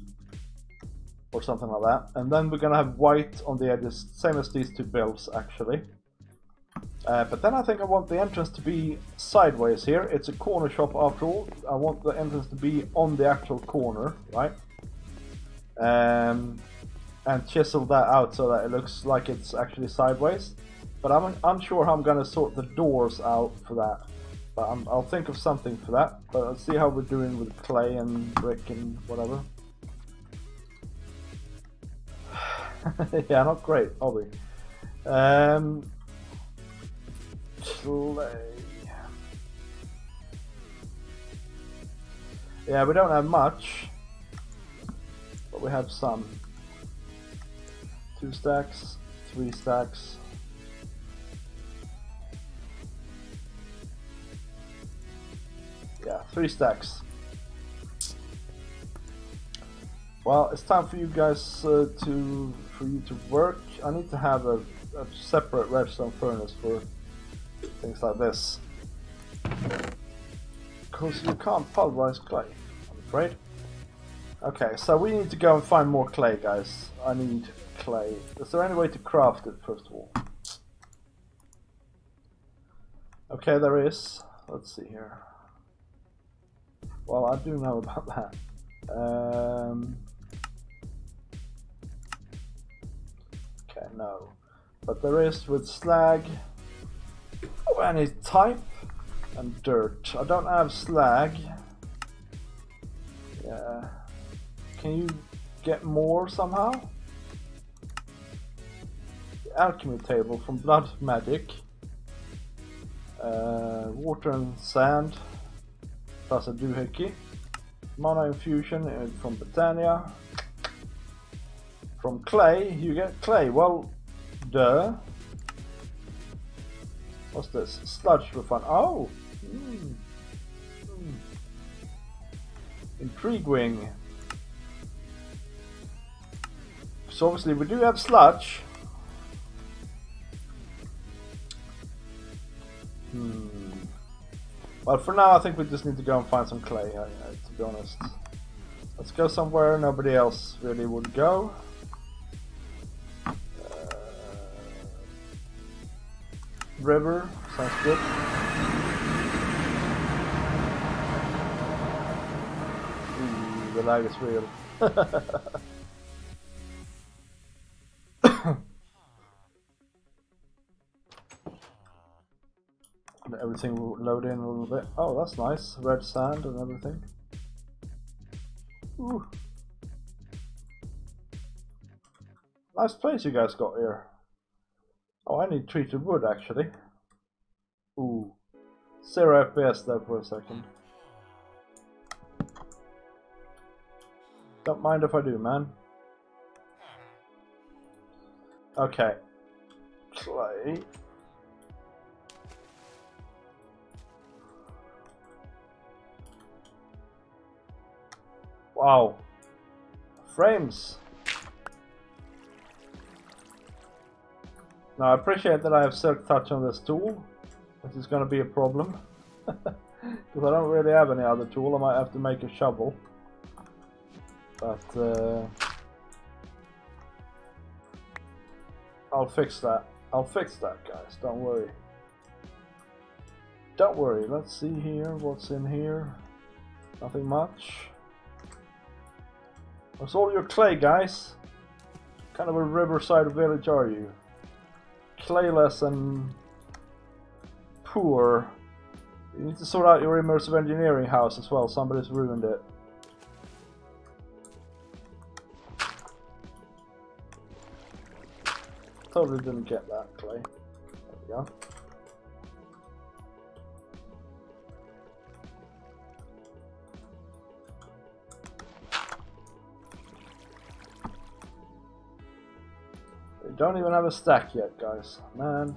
or something like that. And then we're gonna have white on the edges, same as these 2 builds actually. But then I think I want the entrance to be sideways here. It's a corner shop after all. I want the entrance to be on the actual corner, right? And chisel that out so that it looks like it's actually sideways. But I'm unsure how I'm gonna sort the doors out for that. But I'll think of something for that. But let's see how we're doing with clay and brick and whatever. Yeah, not great, are we? Clay. Yeah, we don't have much, but we have some. 2 stacks, 3 stacks. Yeah, 3 stacks. Well, it's time for you guys for you to work. I need to have a separate redstone furnace for things like this. Because you can't pulverize clay, I'm afraid. Okay, so we need to go and find more clay, guys. I need clay. Is there any way to craft it, first of all? Okay, there is. Let's see here. Well, I do know about that. Okay, no. But there is with slag. Oh, any type and dirt. I don't have slag. Yeah. Can you get more somehow? The alchemy table from Blood Magic. Water and sand. Plus a doohickey. Mana infusion from Britannia. From clay, you get clay. Well, duh. What's this? Sludge refund. Oh! Intriguing. So obviously we do have sludge. Well, for now I think we just need to go and find some clay, to be honest. Let's go somewhere nobody else really would go. River, sounds good. Ooh, the lag is real. Everything will load in a little bit. Oh, that's nice. Red sand and everything. Ooh. Nice place you guys got here. Oh, I need treated wood actually. Ooh. 0 FPS there for a second. Don't mind if I do, man. Okay. Clay. Wow. Frames. Now I appreciate that I have silk touch on this tool. This is going to be a problem. Because I don't really have any other tool. I might have to make a shovel. But I'll fix that. I'll fix that, guys. Don't worry. Don't worry. Let's see here. What's in here? Nothing much. What's all your clay, guys? What kind of a riverside village are you? Clayless and poor. You need to sort out your immersive engineering house as well. Somebody's ruined it. Totally didn't get that clay. There we go. We don't even have a stack yet, guys. Man.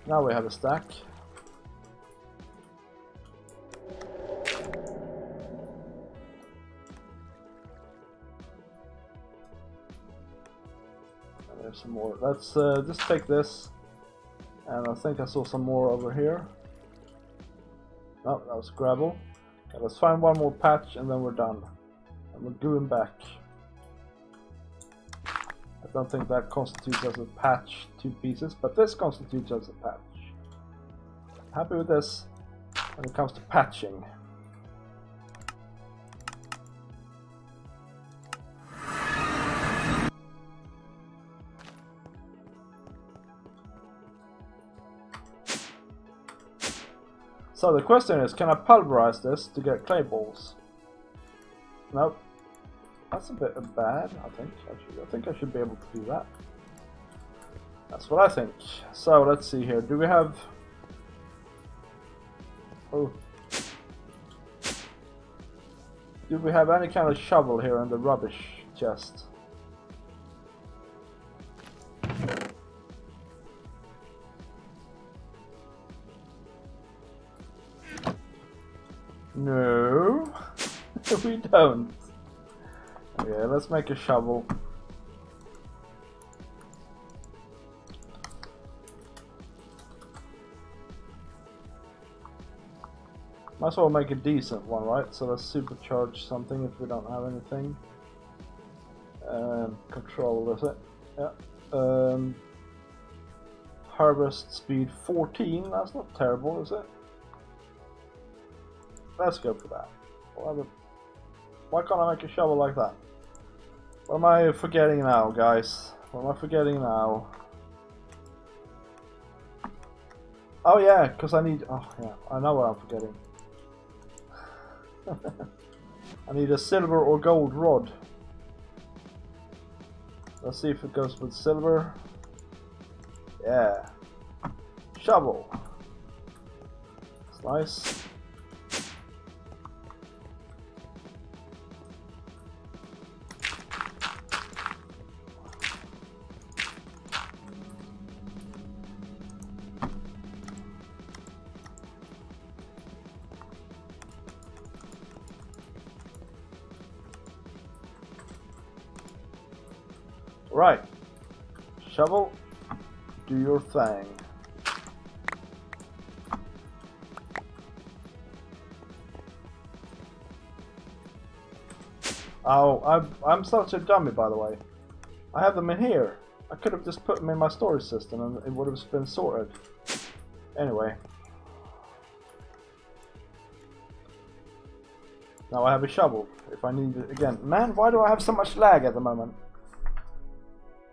Now we have a stack. And there's some more. Let's just take this. And I think I saw some more over here. No, that was gravel. Okay, let's find one more patch and then we're done. And we're going back. I don't think that constitutes as a patch, 2 pieces, but this constitutes as a patch. Happy with this when it comes to patching. So the question is, can I pulverize this to get clay balls? Nope. That's a bit bad, I think. I think I should be able to do that. That's what I think. So let's see here. Do we have... Oh. Do we have any kind of shovel here in the rubbish chest? No, we don't. Yeah, let's make a shovel. Might as well make a decent one, right? So let's supercharge something if we don't have anything. Control, is it? Yeah. Harvest speed 14, that's not terrible, is it? Let's go for that. Why can't I make a shovel like that? What am I forgetting now, guys? What am I forgetting now? Oh yeah, because I need... Oh yeah, I know what I'm forgetting. I need a silver or gold rod. Let's see if it goes with silver. Yeah. Shovel. It's nice. Right, shovel, do your thing. Oh, I'm such a dummy, by the way. I have them in here. I could have just put them in my storage system and it would have been sorted. Anyway. Now I have a shovel, if I need it again. Man, why do I have so much lag at the moment?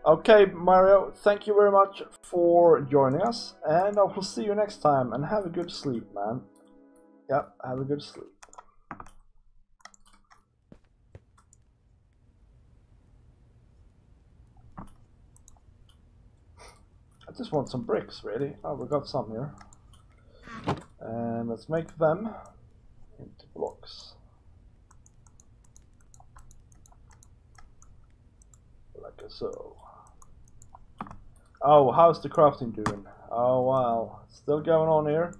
Okay, Mario, thank you very much for joining us, and I will see you next time, and have a good sleep, man. Yep, have a good sleep. I just want some bricks, really. Oh, we got some here. And let's make them into blocks. Like so. Oh, how's the crafting doing? Oh wow, still going on here.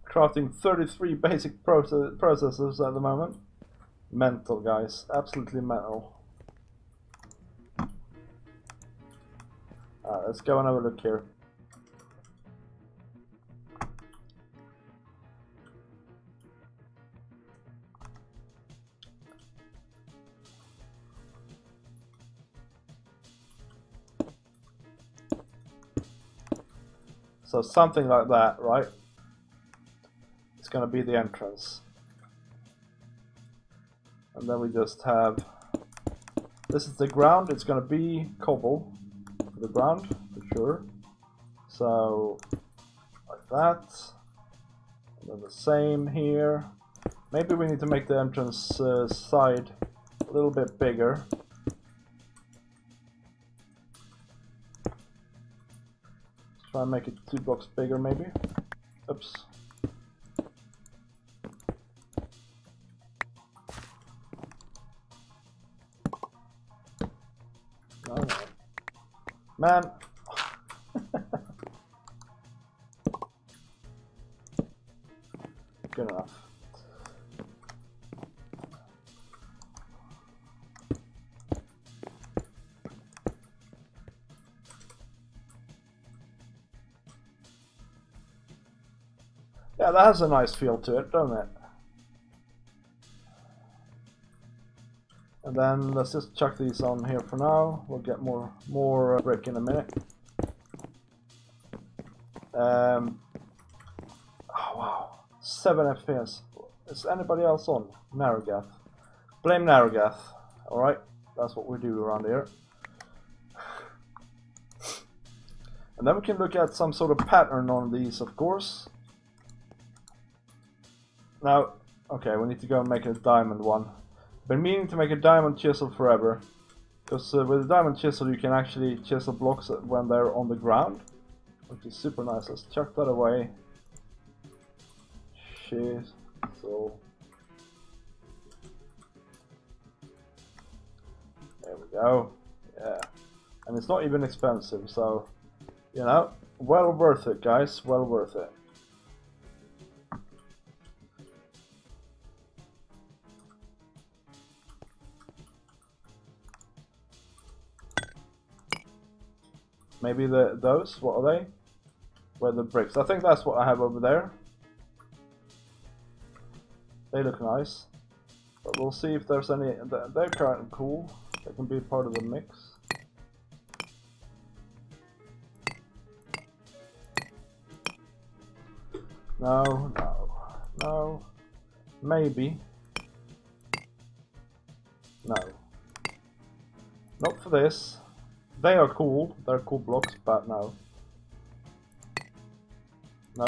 Crafting 33 basic processes at the moment. Mental, guys, absolutely mental. Let's go and have a look here. So something like that, right? It's going to be the entrance. And then we just have... This is the ground, it's going to be cobble. For the ground, for sure. So, like that. And then the same here. Maybe we need to make the entrance side a little bit bigger. Try and make it 2 blocks bigger, maybe. Oops. No. Man. Good enough. Yeah, that has a nice feel to it, doesn't it? And then let's just chuck these on here for now. We'll get more brick in a minute. Oh wow, 7 FPS. Is anybody else on? Narragath. Blame Narragath. Alright, that's what we do around here. And then we can look at some sort of pattern on these, of course. Now, okay, we need to go and make a diamond one. Been meaning to make a diamond chisel forever. Because with a diamond chisel you can actually chisel blocks when they're on the ground. Which is super nice. Let's chuck that away. Shit. So... There we go. Yeah. And it's not even expensive, so... You know, well worth it, guys. Well worth it. Maybe those, what are they? Weathered bricks. I think that's what I have over there. They look nice. But we'll see if there's any... They're kind of cool. They can be part of the mix. No, no, no. Maybe. No. Not for this. They are cool. They're cool blocks, but no. No.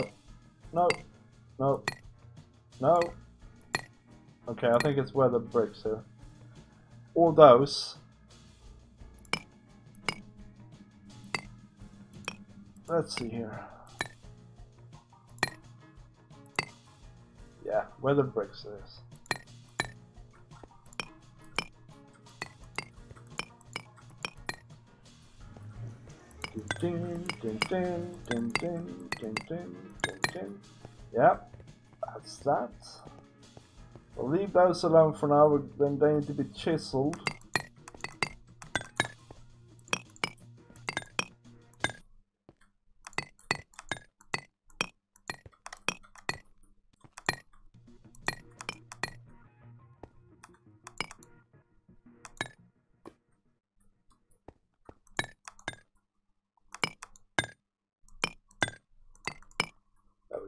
No. No. No. Okay, I think it's weathered bricks here. Or those. Let's see here. Yeah, weathered bricks it is. Ding, ding, ding, ding, ding, ding, ding, ding, ding. Yep, that's that. We'll leave those alone for now, then they need to be chiseled.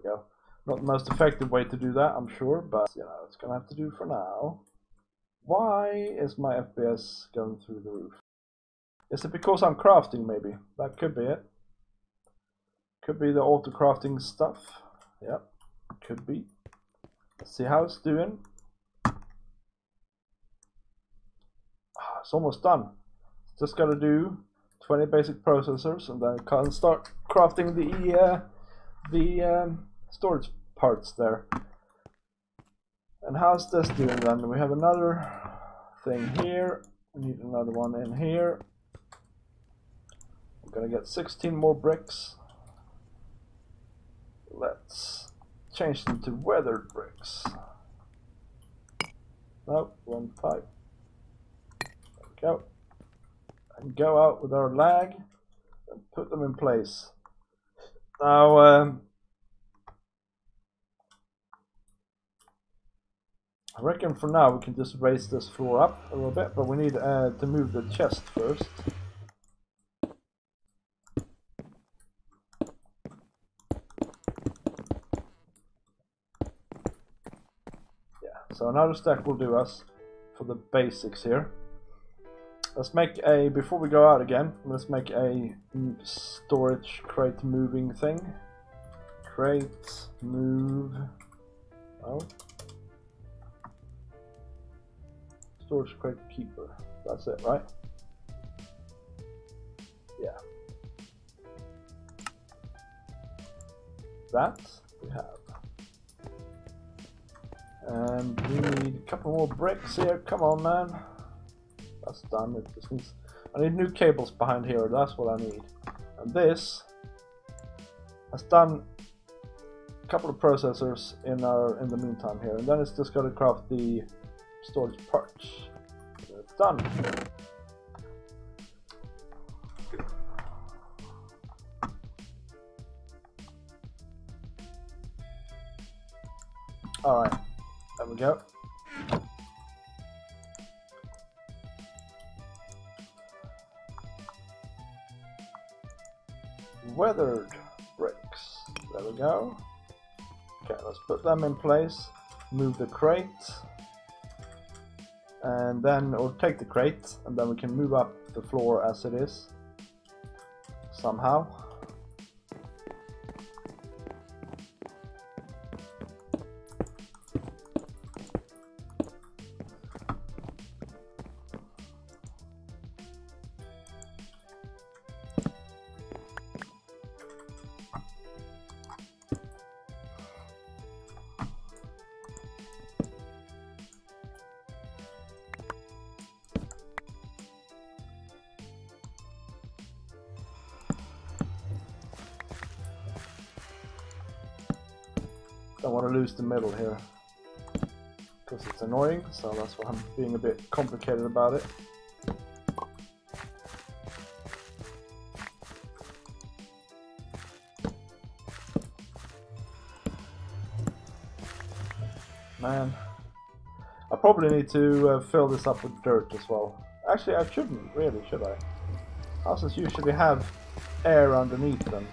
Go. Not the most effective way to do that, I'm sure, but you know, it's gonna have to do for now. Why is my FPS going through the roof? Is it because I'm crafting, maybe? That could be it. Could be the auto crafting stuff. Yep, could be. Let's see how it's doing. It's almost done. Just gotta do 20 basic processors and then I can start crafting the storage parts there. And how's this doing then? We have another thing here. We need another one in here. I'm gonna get 16 more bricks. Let's change them to weathered bricks. Nope, one pipe. There we go. And go out with our lag and put them in place. Now, I reckon for now we can just raise this floor up a little bit, but we need to move the chest first. Yeah, so another stack will do us for the basics here. Let's make a, before we go out again, let's make a storage crate moving thing. Crate, move, oh. Storage crate keeper, that's it, right? Yeah. That we have. And we need a couple more bricks here, come on man. That's done, it just needs, I need new cables behind here, that's what I need. And this has done a couple of processors in the meantime here, and then it's just got to craft the storage parts. It's done. Alright, there we go. Weathered bricks. There we go. Okay, let's put them in place. Move the crate. And then, or take the crate, and then we can move up the floor as it is. Somehow. Don't want to lose the middle here because it's annoying, so that's why I'm being a bit complicated about it. Man. I probably need to fill this up with dirt as well. Actually, I shouldn't, really, should I? Houses usually have air underneath them.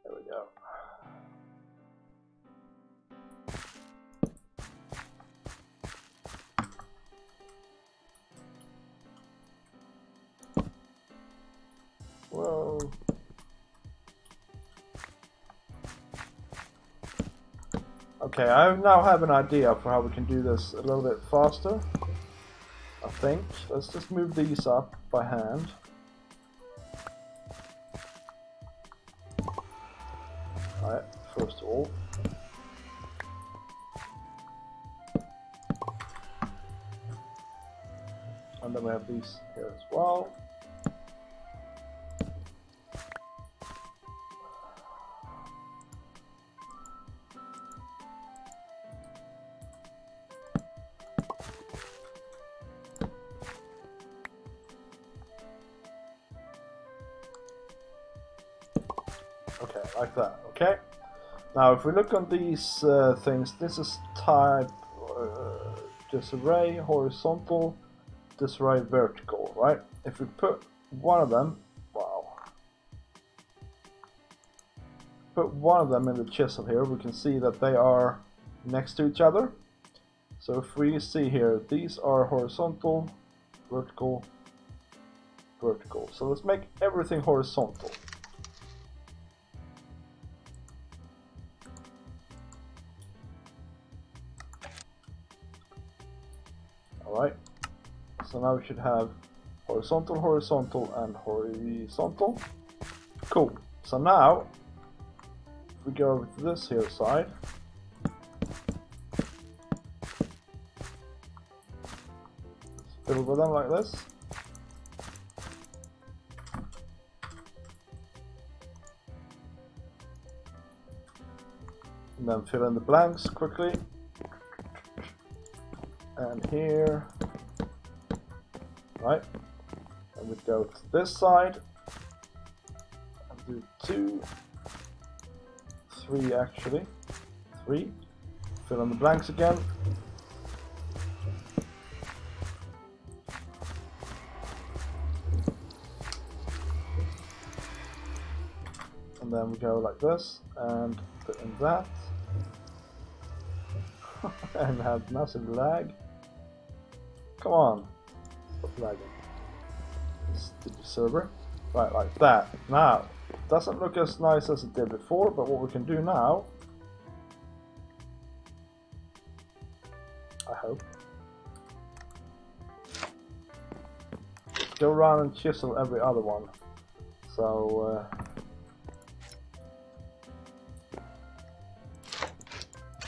There we go. Whoa. Okay, I now have an idea for how we can do this a little bit faster. I think. Let's just move these up by hand. Alright, first of all. And then we have these here as well. Okay, like that, okay? Now if we look on these things, this is type disarray horizontal, disarray vertical, right? If we put one of them, wow. Put one of them in the chisel here, we can see that they are next to each other. So if we see here, these are horizontal, vertical, vertical. So let's make everything horizontal. Alright, so now we should have horizontal, horizontal, and horizontal. Cool. So now, if we go over to this here side, fill with them like this. And then fill in the blanks quickly. And here, right, and we go to this side and do 2, 3 actually, 3, fill in the blanks again, and then we go like this and put in that and have massive lag. Come on, stop lagging. Stupid server. Right, like that. Now, it doesn't look as nice as it did before, but what we can do now, I hope, is go around and chisel every other one. So,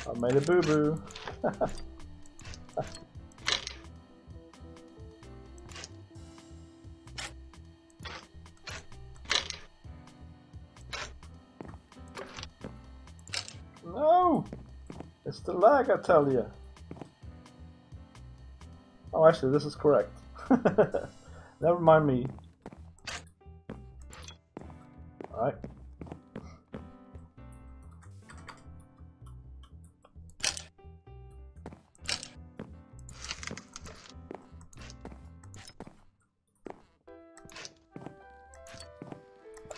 I made a boo-boo. No! It's the lag, I tell you. Oh, actually, this is correct. Never mind me. Alright.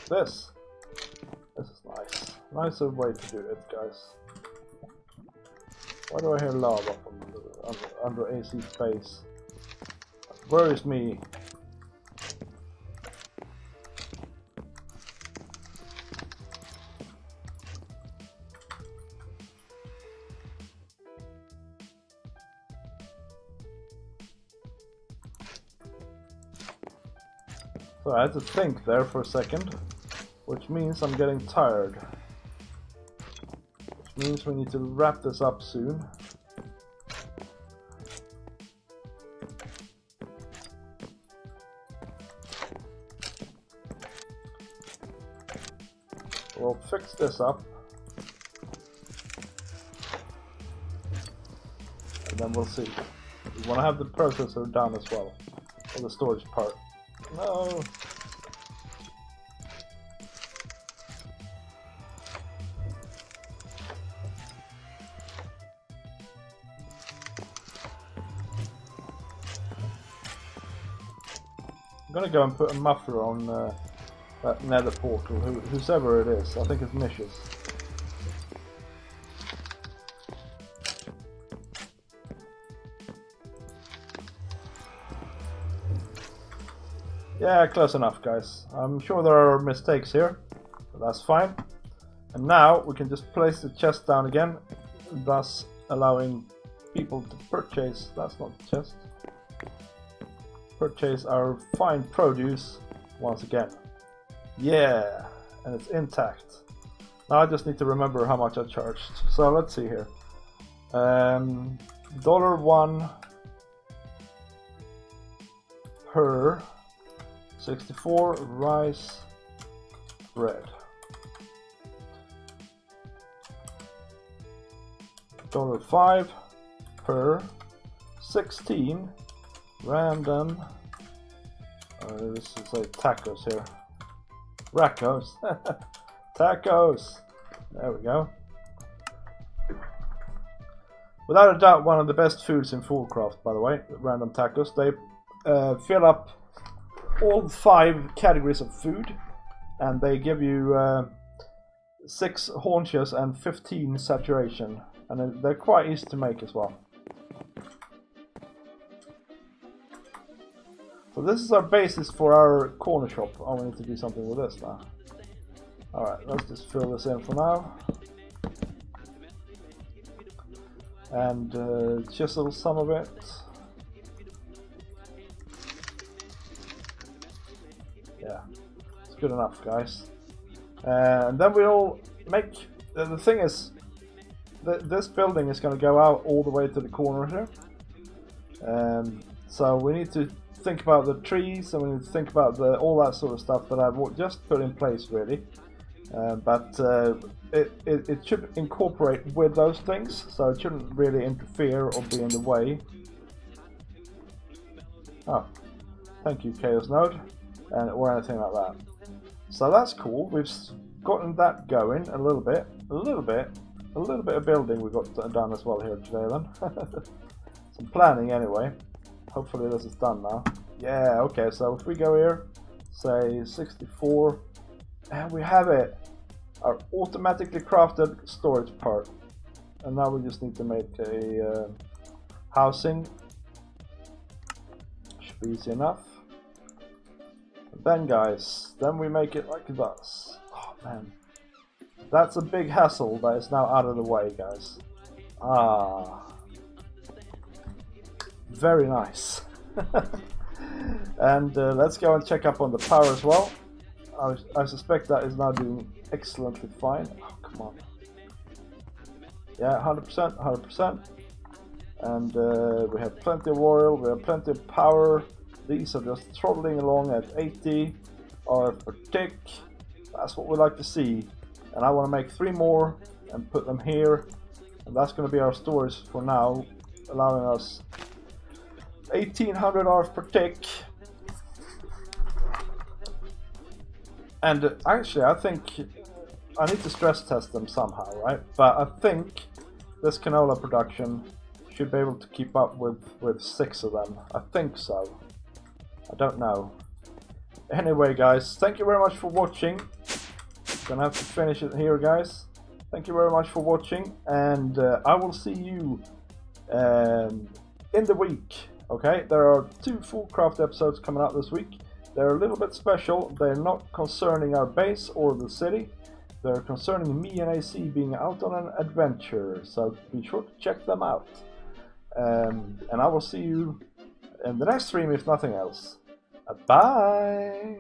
This is nice. Nicer way to do it, guys. Why do I hear lava from under AC space? That worries me. So I had to think there for a second, which means I'm getting tired. Which means we need to wrap this up soon. We'll fix this up. And then we'll see. We want to have the processor down as well, or the storage part. No! I'm gonna go and put a muffler on that nether portal, whoever it is. I think it's Mish's. Yeah, close enough, guys. I'm sure there are mistakes here, but that's fine. And now we can just place the chest down again, thus allowing people to purchase. That's not the chest. Purchase our fine produce once again. Yeah, and it's intact. Now I just need to remember how much I charged. So let's see here. $1 per 64 rice bread. $5 per 16 random. This is like tacos here. Racos. Tacos. There we go. Without a doubt, one of the best foods in Foolcraft, by the way. Random tacos. They fill up all 5 categories of food, and they give you 6 haunches and 15 saturation, and they're quite easy to make as well. So this is our basis for our corner shop. Oh, we need to do something with this now. Alright, let's just fill this in for now. And chisel some of it. Yeah, it's good enough, guys. And then we'll make... the thing is, this building is going to go out all the way to the corner here. So we need to think about the trees, and we need to think about all that sort of stuff that I've just put in place, really. But it should incorporate with those things, so it shouldn't really interfere or be in the way. Oh, thank you, Chaos Node, or anything like that. So that's cool. We've gotten that going a little bit of building we got done as well here today. Then some planning anyway. Hopefully this is done now. Yeah, okay, so if we go here, say 64, and we have it. Our automatically crafted storage part. And now we just need to make a housing. Should be easy enough. And then guys, then we make it like this. Oh man. That's a big hassle that is now out of the way, guys. Ah. Very nice. And let's go and check up on the power as well. I suspect that is now doing excellently fine. Oh, come on. Yeah, 100%, 100%. And we have plenty of oil, we have plenty of power. These are just throttling along at 80 RF per tick. That's what we like to see. And I want to make 3 more and put them here. And that's going to be our storage for now, allowing us 1800 RF per tick. And actually, I think I need to stress test them somehow, right? But I think this canola production should be able to keep up with 6 of them. I think so. I don't know. Anyway, guys, thank you very much for watching. Gonna have to finish it here, guys. Thank you very much for watching, and I will see you in the week. Okay, there are 2 Foolcraft episodes coming out this week. They're a little bit special. They're not concerning our base or the city. They're concerning me and AC being out on an adventure. So be sure to check them out. And I will see you in the next stream if nothing else. Bye!